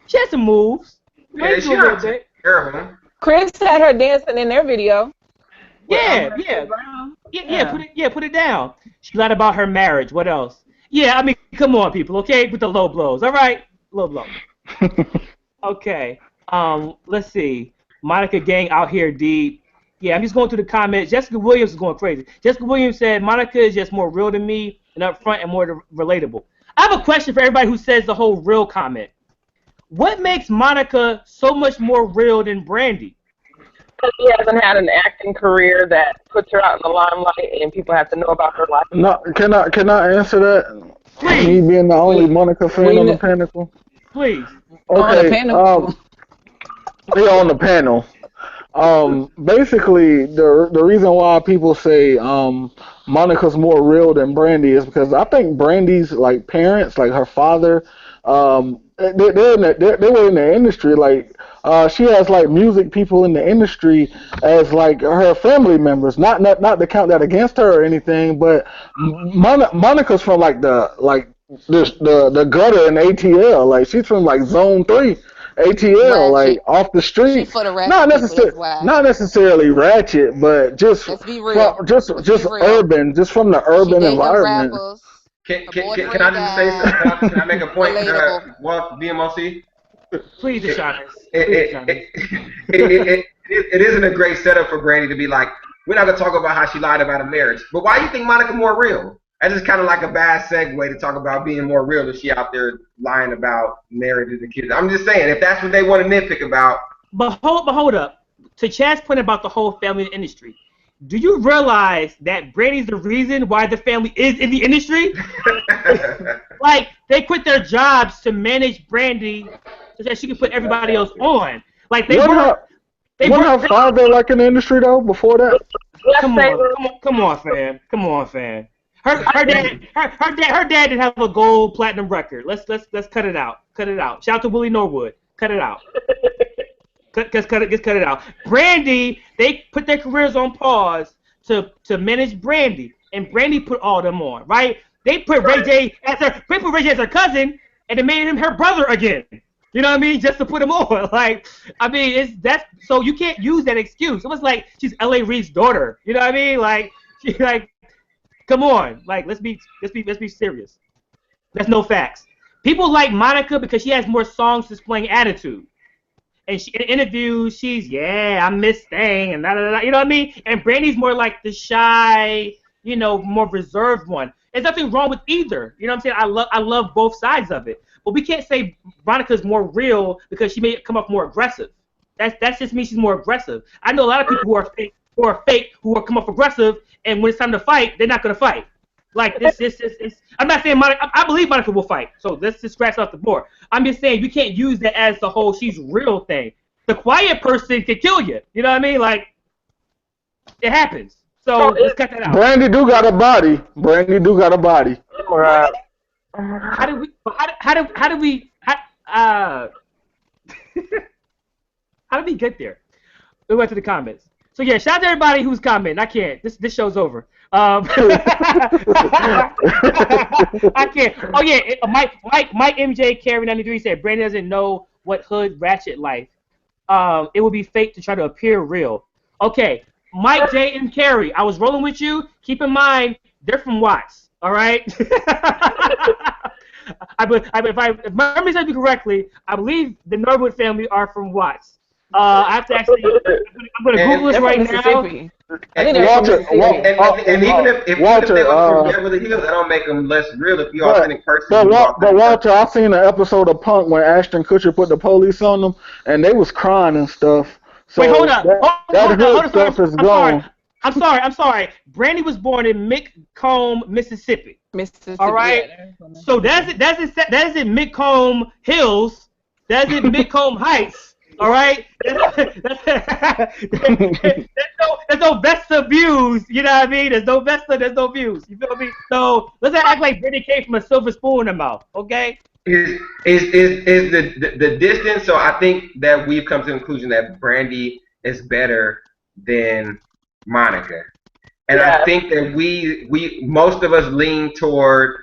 S2: She has some moves.
S3: Yeah, she not terrible.
S6: Chris had her dancing in their video.
S2: Yeah. Put it down. She lied about her marriage. What else? Yeah, I mean, come on, people. Okay, with the low blows. All right, low blow. Okay. Let's see. Monica gang out here deep. Yeah, I'm just going through the comments. Jessica Williams is going crazy. Jessica Williams said Monica is just more real to me and upfront and more relatable. I have a question for everybody who says the whole real comment. What makes Monica so much more real than Brandy?
S4: Because she hasn't had an acting career that puts her out in the limelight and people have to know about her life.
S1: No, can I answer that?
S2: Please.
S1: Me being the only Monica fan on the panel.
S2: Please.
S1: Okay.
S6: On the panel.
S1: Yeah, on the panel. Basically, the reason why people say Monica's more real than Brandy is because I think Brandy's like parents, like her father, they were in the industry. Like she has like music people in the industry as like her family members. Not to count that against her or anything, but Monica's from like the gutter in ATL. Like she's from like Zone 3. ATL, like off the street, not necessarily ratchet, but just urban, just from the urban environment.
S3: Can I just say something? Can I make a point? BMOC?
S2: Please, Deshaunus.
S3: It isn't a great setup for Brandy to be like, we're not gonna talk about how she lied about a marriage, but why do you think Monica more real? That's just kind of like a bad segue to talk about being more real than she out there lying about marriage and the kids. I'm just saying, if that's what they want to nitpick about.
S2: But hold up. To Chad's point about the whole family industry, do you realize that Brandy's the reason why the family is in the industry? Like, they quit their jobs to manage Brandy so that she can put everybody else on. Like,
S1: Wasn't her father like in the industry, though, before that?
S2: Come on, fam. Her dad didn't have a gold platinum record. Let's cut it out. Shout out to Willie Norwood. Cut it out. Cut it out. Brandy, they put their careers on pause to manage Brandy, and Brandy put all them on, right? They put Ray J as her cousin, and they made him her brother again. You know what I mean? Just to put him on. Like, I mean, so you can't use that excuse. It was like she's L.A. Reid's daughter. You know what I mean? Like, come on, like let's be serious. That's no facts. People like Monica because she has more songs displaying attitude. And in interviews, I miss Thing and da. You know what I mean? And Brandy's more like the shy, more reserved one. There's nothing wrong with either. You know what I'm saying? I love both sides of it. But we can't say Monica's more real because she may come off more aggressive. That's just me. She's more aggressive. I know a lot of people who are fake who come off aggressive, and when it's time to fight, they're not gonna fight. Like this. I'm not saying Monica. I believe Monica will fight. So let's just scratch off the board. I'm just saying you can't use that as the whole she's real thing. The quiet person can kill you. You know what I mean? Like it happens. So let's cut that out.
S1: Brandy do got a body.
S4: Right.
S2: How do we get there? We went to the comments. So yeah, shout out to everybody who's commenting. I can't. This show's over. I can't. Oh yeah, Mike MJ Carey 93 said Brandy doesn't know what hood ratchet life. It would be fake to try to appear real. Okay, Mike J and Carey, I was rolling with you. Keep in mind they're from Watts. All right. If my memory serves me correctly, I believe the Norwood family are from Watts. I have to actually. I'm going to Google this right now.
S3: And even if they were from Beverly Hills, that don't make them less real if you're authentic person.
S1: But Walter, I seen an episode of Punk when Ashton Kutcher put the police on them, and they was crying and stuff. So
S2: wait, hold up.
S1: That stuff is gone.
S2: I'm sorry. Brandy was born in McComb, Mississippi. All right. Yeah, so that's it McComb Hills. That's it McComb Heights. All right. There's no Vesta views. You know what I mean? There's no Vesta. There's no views. You feel me? So let's not act like Brandy came from a silver spoon in her mouth. Okay.
S3: Is the distance? So I think that we've come to the conclusion that Brandy is better than Monica. And I think that we most of us lean toward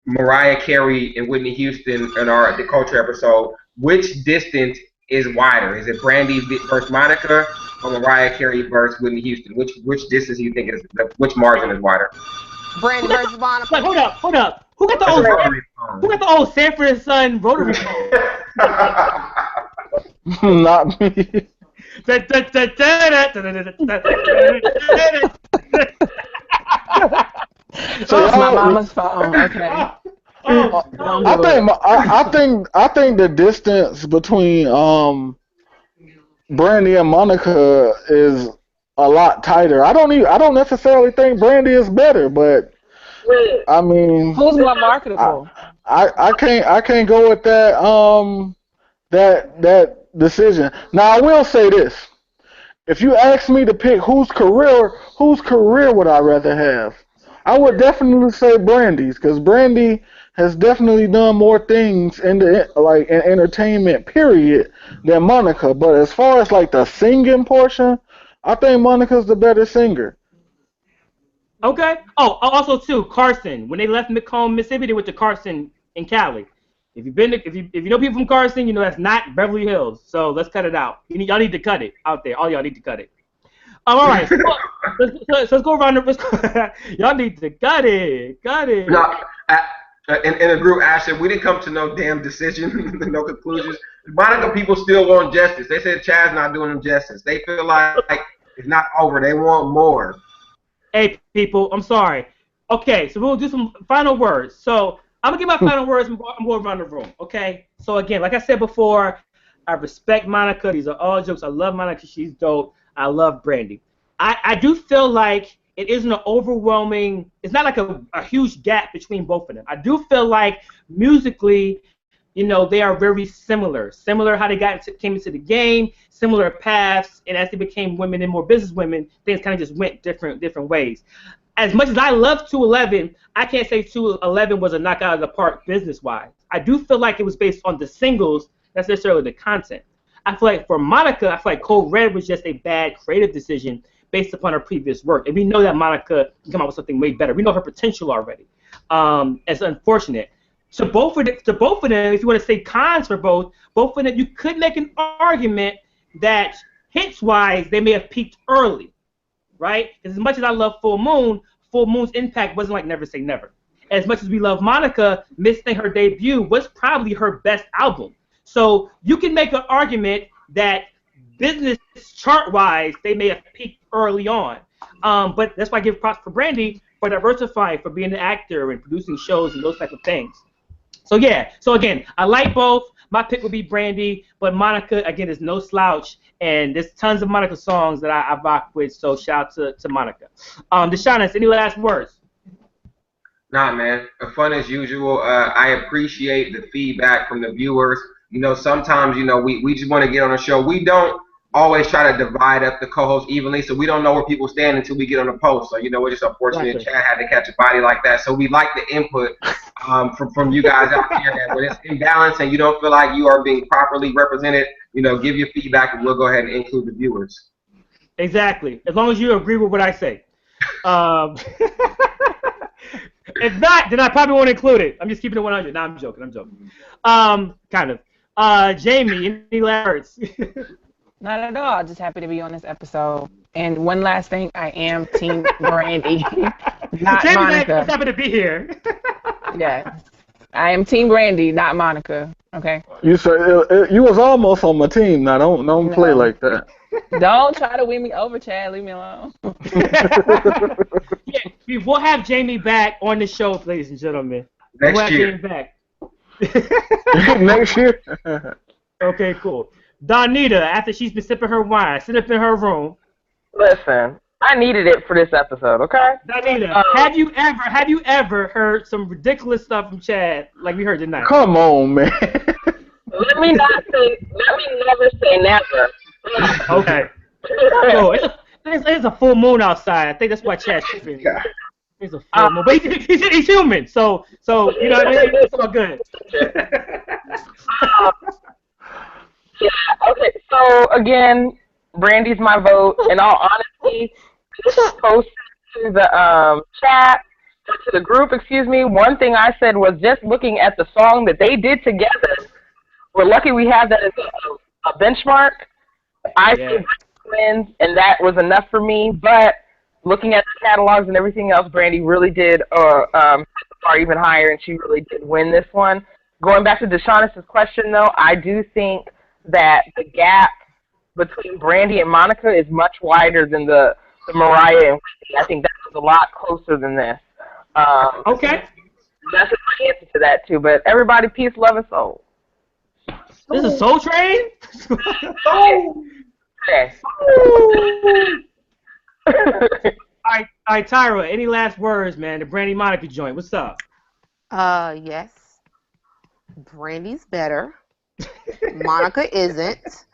S3: Mariah Carey and Whitney Houston in the culture episode. Which distance is wider? Is it Brandy versus Monica or Mariah Carey versus Whitney Houston? Which distance do you think is which margin is wider?
S5: Brandy versus Monica.
S2: Wait, hold up. Who got the old Sanford and Son rotary phone?
S1: Not me.
S6: That's my mama's phone. Okay.
S1: I think the distance between Brandy and Monica is a lot tighter. I don't necessarily think Brandy is better, but I mean,
S6: who's more marketable?
S1: I can't go with that decision. Now I will say this. If you ask me to pick whose career would I rather have, I would definitely say Brandy's, because Brandy has definitely done more things in entertainment period than Monica. But as far as like the singing portion, I think Monica's the better singer.
S2: Okay. Oh, also too, Carson. When they left Macomb, Mississippi, they went to Carson in Cali. If you know people from Carson, you know that's not Beverly Hills. So let's cut it out. Y'all need to cut it out there. All y'all need to cut it. All right. So let's go around. Y'all need to cut it. Cut it.
S3: No, in a group, Ashley, we didn't come to no damn decision, no conclusions. Monica people still want justice. They said Chad's not doing them justice. They feel like it's not over. They want more.
S2: Hey, people, I'm sorry. Okay, so we'll do some final words. So I'm going to give my final words and I'm going around the room, okay? So, again, like I said before, I respect Monica. These are all jokes. I love Monica. She's dope. I love Brandy. I do feel like it isn't an overwhelming – it's not like a huge gap between both of them. I do feel like musically, you know, they are very similar. Similar how they came into the game, similar paths, and as they became women and more business women, things kind of just went different ways. As much as I love 211, I can't say 211 was a knockout of the park business-wise. I do feel like it was based on the singles, not necessarily the content. I feel like for Monica, I feel like Code Red was just a bad creative decision based upon her previous work. And we know that Monica can come out with something way better. We know her potential already. It's unfortunate. To both of them, if you want to say cons for both of them, you could make an argument that hits-wise, they may have peaked early, right? As much as I love Full Moon's impact wasn't like Never Say Never. As much as we love Monica, missing her debut was probably her best album. So you can make an argument that business chart-wise, they may have peaked early on. But that's why I give props for Brandy for diversifying, for being an actor and producing shows and those type of things. So yeah, so again, I like both. My pick would be Brandy, but Monica, again, is no slouch, and there's tons of Monica songs that I rock with, so shout out to Monica. Deshaun, any last words?
S3: Nah, man, fun as usual. I appreciate the feedback from the viewers. You know, sometimes, you know, we just want to get on a show. We don't always try to divide up the co-hosts evenly, so we don't know where people stand until we get on the post. So, you know, we're just unfortunate Chad had to catch a body like that. So we like the input from you guys out there that when it's imbalanced and you don't feel like you are being properly represented, you know, give your feedback and we'll go ahead and include the viewers.
S2: Exactly. As long as you agree with what I say. If not, then I probably won't include it. I'm just keeping it 100. No, I'm joking. Kind of. Jamie, any last words?
S6: Not at all. Just happy to be on this episode. And one last thing, I am Team Brandy, not
S2: Jamie
S6: Monica.
S2: Happy to be here.
S6: Yeah, I am Team Brandy, not Monica. Okay.
S1: You was almost on my team. Now don't play like that.
S6: Don't try to win me over, Chad. Leave me alone.
S2: Yeah, we will have Jamie back on the show, ladies and gentlemen.
S3: Next year.
S2: Back.
S1: Next year.
S2: Okay, cool. Donita, after she's been sipping her wine, sit up in her room.
S4: Listen, I needed it for this episode, okay?
S2: Donita, have you ever heard some ridiculous stuff from Chad like we heard tonight?
S1: Come on, man.
S4: Let me never say never.
S2: Okay. So it's a full moon outside. I think that's why Chad's tripping. It's a full moon, but he's human, so you know what I mean. It's all good.
S4: Yeah. Okay. So again, Brandy's my vote. In all honesty, posted to the chat, to the group, excuse me. One thing I said was just looking at the song that they did together. We're lucky we have that as a benchmark. I think wins, and that was enough for me. But looking at the catalogs and everything else, Brandy really did far even higher, and she really did win this one. Going back to Deshaun's question, though, I do think that the gap between Brandy and Monica is much wider than the Mariah and Whitney. I think that was a lot closer than this.
S2: Okay.
S4: That's my answer to that, too. But everybody, peace, love, and soul.
S2: This is Soul Train?
S4: Okay.
S2: All right, Tyra, any last words, man? The Brandy Monica joint. What's up?
S5: Yes. Brandy's better. Monica isn't.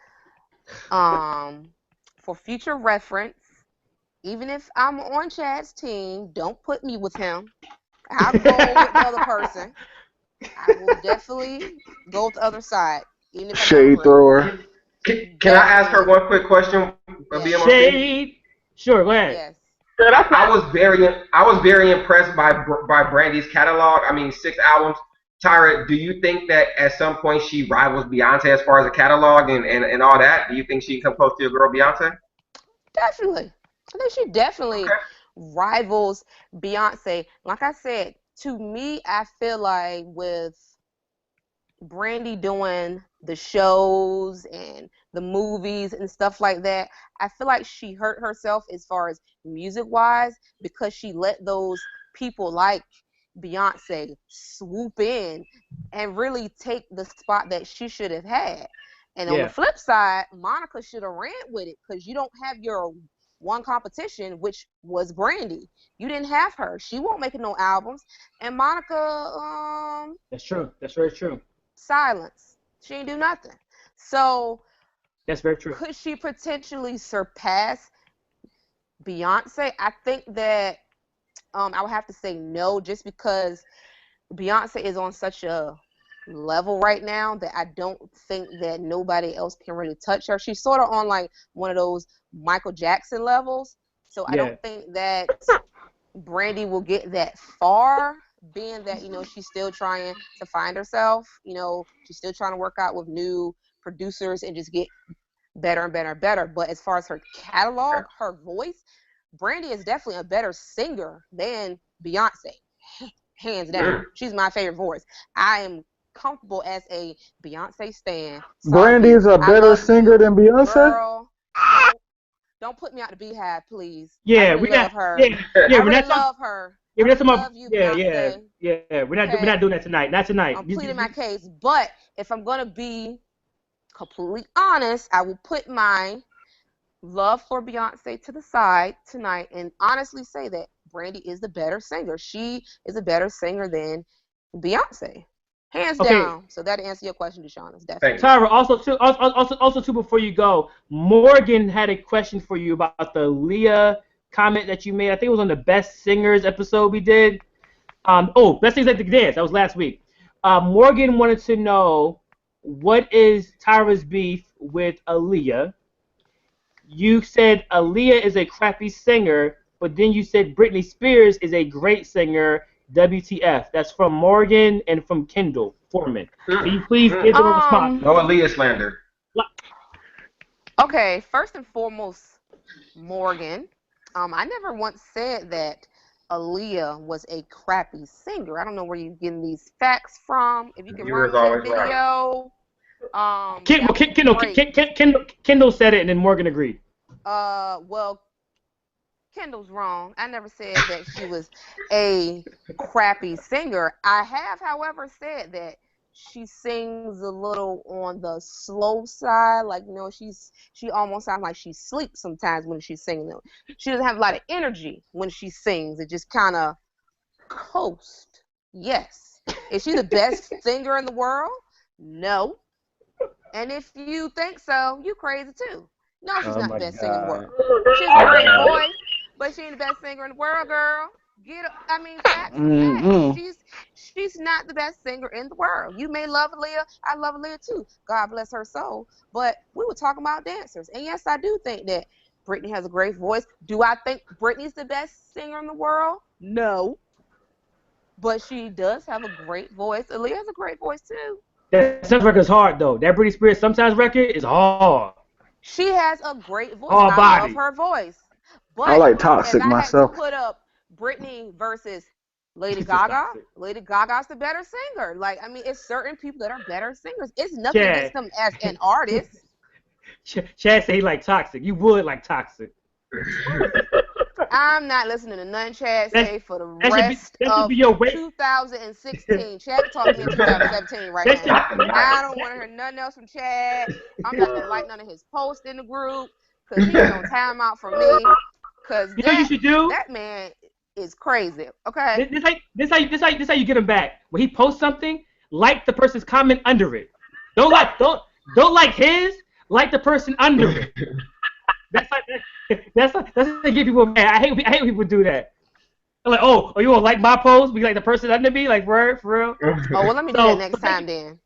S5: For future reference, even if I'm on Chad's team, don't put me with him. I'll go with the other person. I will definitely go with the other side. Even if
S1: Shade thrower.
S3: Can I ask her one quick question?
S2: Yes. Shade. Sure, go ahead.
S5: Yes.
S3: I was very impressed by Brandy's catalog. I mean, 6 albums. Tyra, do you think that at some point she rivals Beyonce as far as a catalog and all that? Do you think she can come close to your girl Beyonce?
S5: Definitely. I think she definitely rivals Beyonce. Like I said, to me, I feel like with Brandy doing the shows and the movies and stuff like that, I feel like she hurt herself as far as music-wise because she let those people like Beyonce swoop in and really take the spot that she should have had. And on the flip side, Monica should have ran with it because you don't have your one competition, which was Brandy. You didn't have her. She won't make no albums. And Monica,
S2: That's true. That's very true.
S5: Silence. She ain't do nothing. So
S2: that's very true.
S5: Could she potentially surpass Beyonce? I think that I would have to say no, just because Beyonce is on such a level right now that I don't think that nobody else can really touch her. She's sort of on like one of those Michael Jackson levels. So I don't think that Brandy will get that far, being that, she's still trying to find herself. She's still trying to work out with new producers and just get better and better and better. But as far as her catalog, her voice, Brandy is definitely a better singer than Beyonce. Hands down. She's my favorite voice. I am comfortable as a Beyonce stan.
S1: Brandy is a better singer than Beyonce?
S5: Girl, don't put me out the beehive, please.
S2: Yeah,
S5: we love her.
S2: Yeah,
S5: I really love her.
S2: Yeah,
S5: I love you, Beyonce.
S2: Yeah. We're not doing that tonight. Not tonight.
S5: I'm pleading my case. But if I'm gonna be completely honest, I will put my love for Beyonce to the side tonight and honestly say that Brandy is the better singer. She is a better singer than Beyonce. Hands down. So that answers your question, Deshaun. Definitely.
S2: Tyra, also too, before you go, Morgan had a question for you about the Leah comment that you made. I think it was on the Best Singers episode we did. Best Singers at the Dance. That was last week. Morgan wanted to know, what is Tyra's beef with Aaliyah? You said Aaliyah is a crappy singer, but then you said Britney Spears is a great singer. WTF? That's from Morgan and from Kendall Foreman. Can you please give them a response?
S3: No Aaliyah slander.
S5: Okay, first and foremost, Morgan, I never once said that Aaliyah was a crappy singer. I don't know where you're getting these facts from. If you can run that video.
S2: Kendall said it, and then Morgan agreed.
S5: Well, Kendall's wrong. I never said that she was a crappy singer. I have, however, said that she sings a little on the slow side. Like, she almost sounds like she sleeps sometimes when she's singing. She doesn't have a lot of energy when she sings. It just kind of coast. Yes. Is she the best singer in the world? No. And if you think so, you crazy too. No, she's not the best singer in the world. She's a great voice, but she ain't the best singer in the world, girl. Facts. She's not the best singer in the world. You may love Aaliyah. I love Aaliyah too. God bless her soul. But we were talking about dancers. And yes, I do think that Brittany has a great voice. Do I think Brittany's the best singer in the world? No. But she does have a great voice. Aaliyah has a great voice too.
S2: That Sometimes record is hard though. That Britney Spears Sometimes record is hard.
S5: She has a great voice.
S2: Hard
S5: I
S2: body.
S5: love her voice. But
S1: I like
S5: if
S1: Toxic
S5: I had
S1: myself.
S5: to put up Britney versus Lady Gaga, Lady Gaga's the better singer. Like, I mean, it's certain people that are better singers. It's nothing against them as an artist.
S2: Chad said he like Toxic. You would like Toxic.
S5: I'm not listening to none Chad say for the rest
S2: that should
S5: of
S2: be your way.
S5: 2016. Chad can talk to me in 2017 right now. I don't want to hear nothing else from Chad. I'm not going to like none of his posts in the group because he's going to time out for me. Because
S2: You know what you should do?
S5: that man is crazy. Okay?
S2: This how you get him back. When he posts something, like the person's comment under it. Don't like his. Like the person under it. That's how they get people mad. I hate when people do that. They're like, oh, you won't like my post? Be like the person under me, like for real.
S5: Oh, well, let me do that next time then.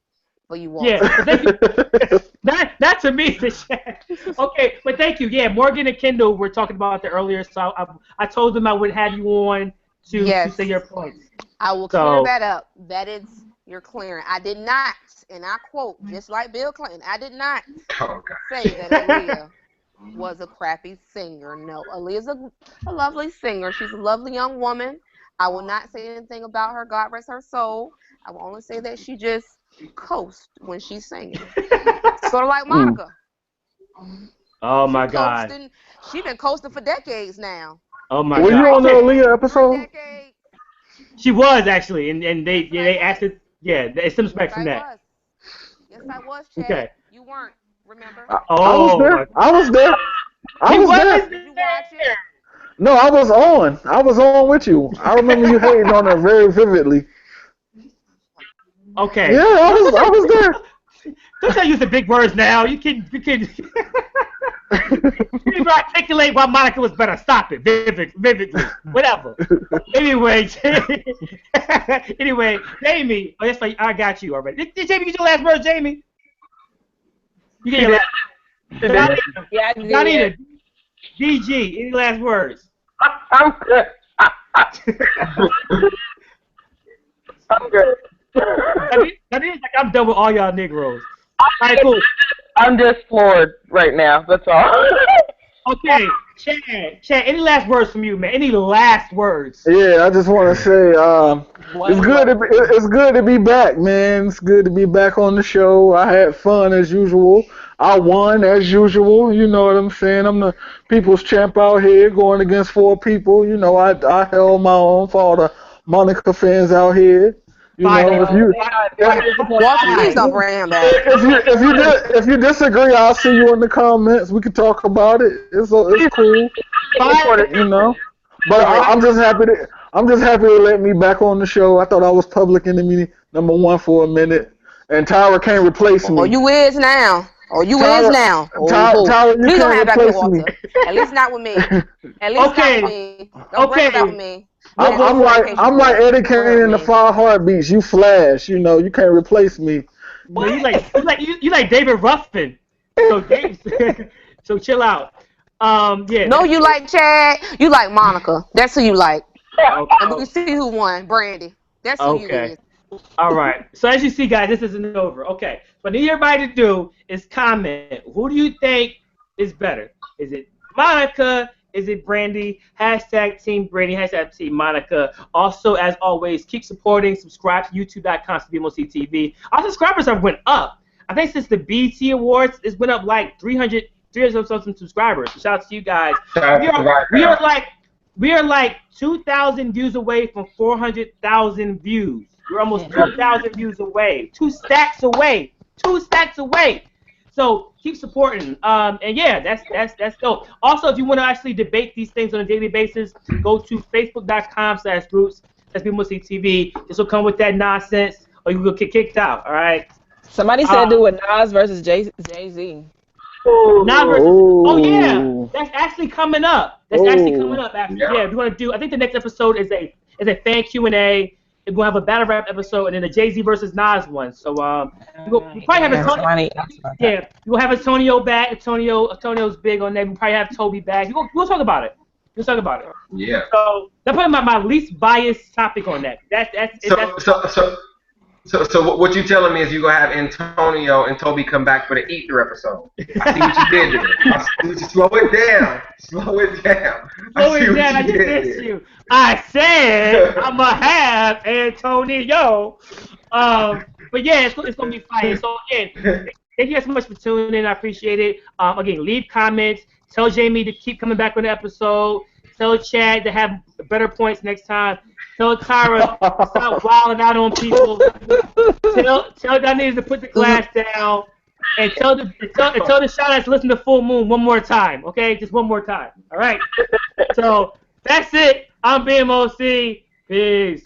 S5: But you won't.
S2: Yeah, not to me. Okay, but thank you. Yeah, Morgan and Kendall were talking about that earlier, so I told them I would have you on to say your points.
S5: I will clear that up. That is your clearing. I did not, and I quote, just like Bill Clinton, I did not say that Aaliyah was a crappy singer. No, Aaliyah's a lovely singer. She's a lovely young woman. I will not say anything about her. God rest her soul. I will only say that she just coasts when she's singing. Sort of like Monica.
S2: Oh my God.
S5: She's been coasting for decades now.
S2: Oh my God.
S1: Were you on the Aaliyah episode?
S2: She was actually, and they asked it. Yeah, it stems back from that.
S5: Yes, I was, Chad.
S2: Okay.
S5: You weren't. Remember?
S1: I was there. I was there.
S5: Did you watch it?
S1: No, I was on. I was on with you. I remember you hating on her very vividly.
S2: Okay.
S1: Yeah, I was there.
S2: Don't try to use the big words now. You can articulate why Monica was better. Stop it. Vividly. Whatever. Anyway, Jamie. Oh, that's like I got you already. Did Jamie get your last word, Jamie? You get your last.
S6: Yeah,
S2: Donita. DG. Any last words?
S4: I'm good. I'm good.
S2: That means like I'm done with all y'all Negroes. All right, cool.
S4: I'm just floored right now. That's all.
S2: Okay, Chad, any last words from you, man? Any last words?
S1: Yeah, I just want to say it's good to be back, man. It's good to be back on the show. I had fun as usual. I won as usual. You know what I'm saying? I'm the people's champ out here going against 4 people. You know, I held my own for all the Monica fans out here. You know,
S5: Please don't bring him back.
S1: If you disagree, I'll see you in the comments. We can talk about it. It's cool. You know. But I'm just happy to let me back on the show. I thought I was public enemy #1 for a minute, and Tyra can't replace me.
S5: Oh, you is now.
S1: Tyra, you
S5: Please don't have
S1: can't
S5: back
S1: replace
S5: Walter.
S1: me.
S5: At least not with me. At least not with me. Don't bring it back with me.
S1: I'm like Eddie Kane in the 5 Heartbeats. You Flash, you know. You can't replace me.
S2: No, you like David Ruffin. So chill out. Yeah.
S5: No, you like Chad. You like Monica. That's who you like.
S2: Okay.
S5: And we see who won. Brandy. That's who you is.
S2: All right. So as you see, guys, this isn't over. Okay. What I need everybody to do is comment. Who do you think is better? Is it Monica? Is it Brandy? Hashtag Team Brandy. Hashtag Team Monica. Also, as always, keep supporting. Subscribe to youtube.com/BMOCTV. Our subscribers have went up. I think since the BT Awards, it's went up like 300 something subscribers. So shout out to you guys. We are like 2,000 views away from 400,000 views. We're almost 2,000 views away. 2 stacks away. 2 stacks away. So keep supporting. And yeah, that's dope. Also, if you want to actually debate these things on a daily basis, go to facebook.com/groups/BMOCTV. This will come with that nonsense, or you will get kicked out. All right.
S6: Somebody said do a Nas versus Jay-Z.
S2: Nas versus. Oh yeah, that's actually coming up. That's actually coming up. Actually, yeah. If you want to do, I think the next episode is a fan Q&A. we're gonna have a battle rap episode, and then a Jay-Z versus Nas one. So we'll probably have Antonio. Yeah, we'll have Antonio back. Antonio's big on that. We'll probably have Toby back. We'll talk about it. We'll talk about it.
S3: Yeah.
S2: So that's probably my least biased topic on that.
S3: So what you telling me is you gonna have Antonio and Toby come back for the Ether episode? I see what you did there. I see what you, slow it down. Slow it down.
S2: I just missed you. I said I'm gonna have Antonio. But yeah, it's gonna be fire. So again, thank you guys so much for tuning in. I appreciate it. Again, leave comments. Tell Jamie to keep coming back on the episode. Tell Chad to have better points next time. Tell Tyra to stop wilding out on people. Tell Donnie to put the glass down. And tell the shout-outs to listen to Full Moon one more time. Okay? Just one more time. All right? So that's it. I'm BMOC. Peace.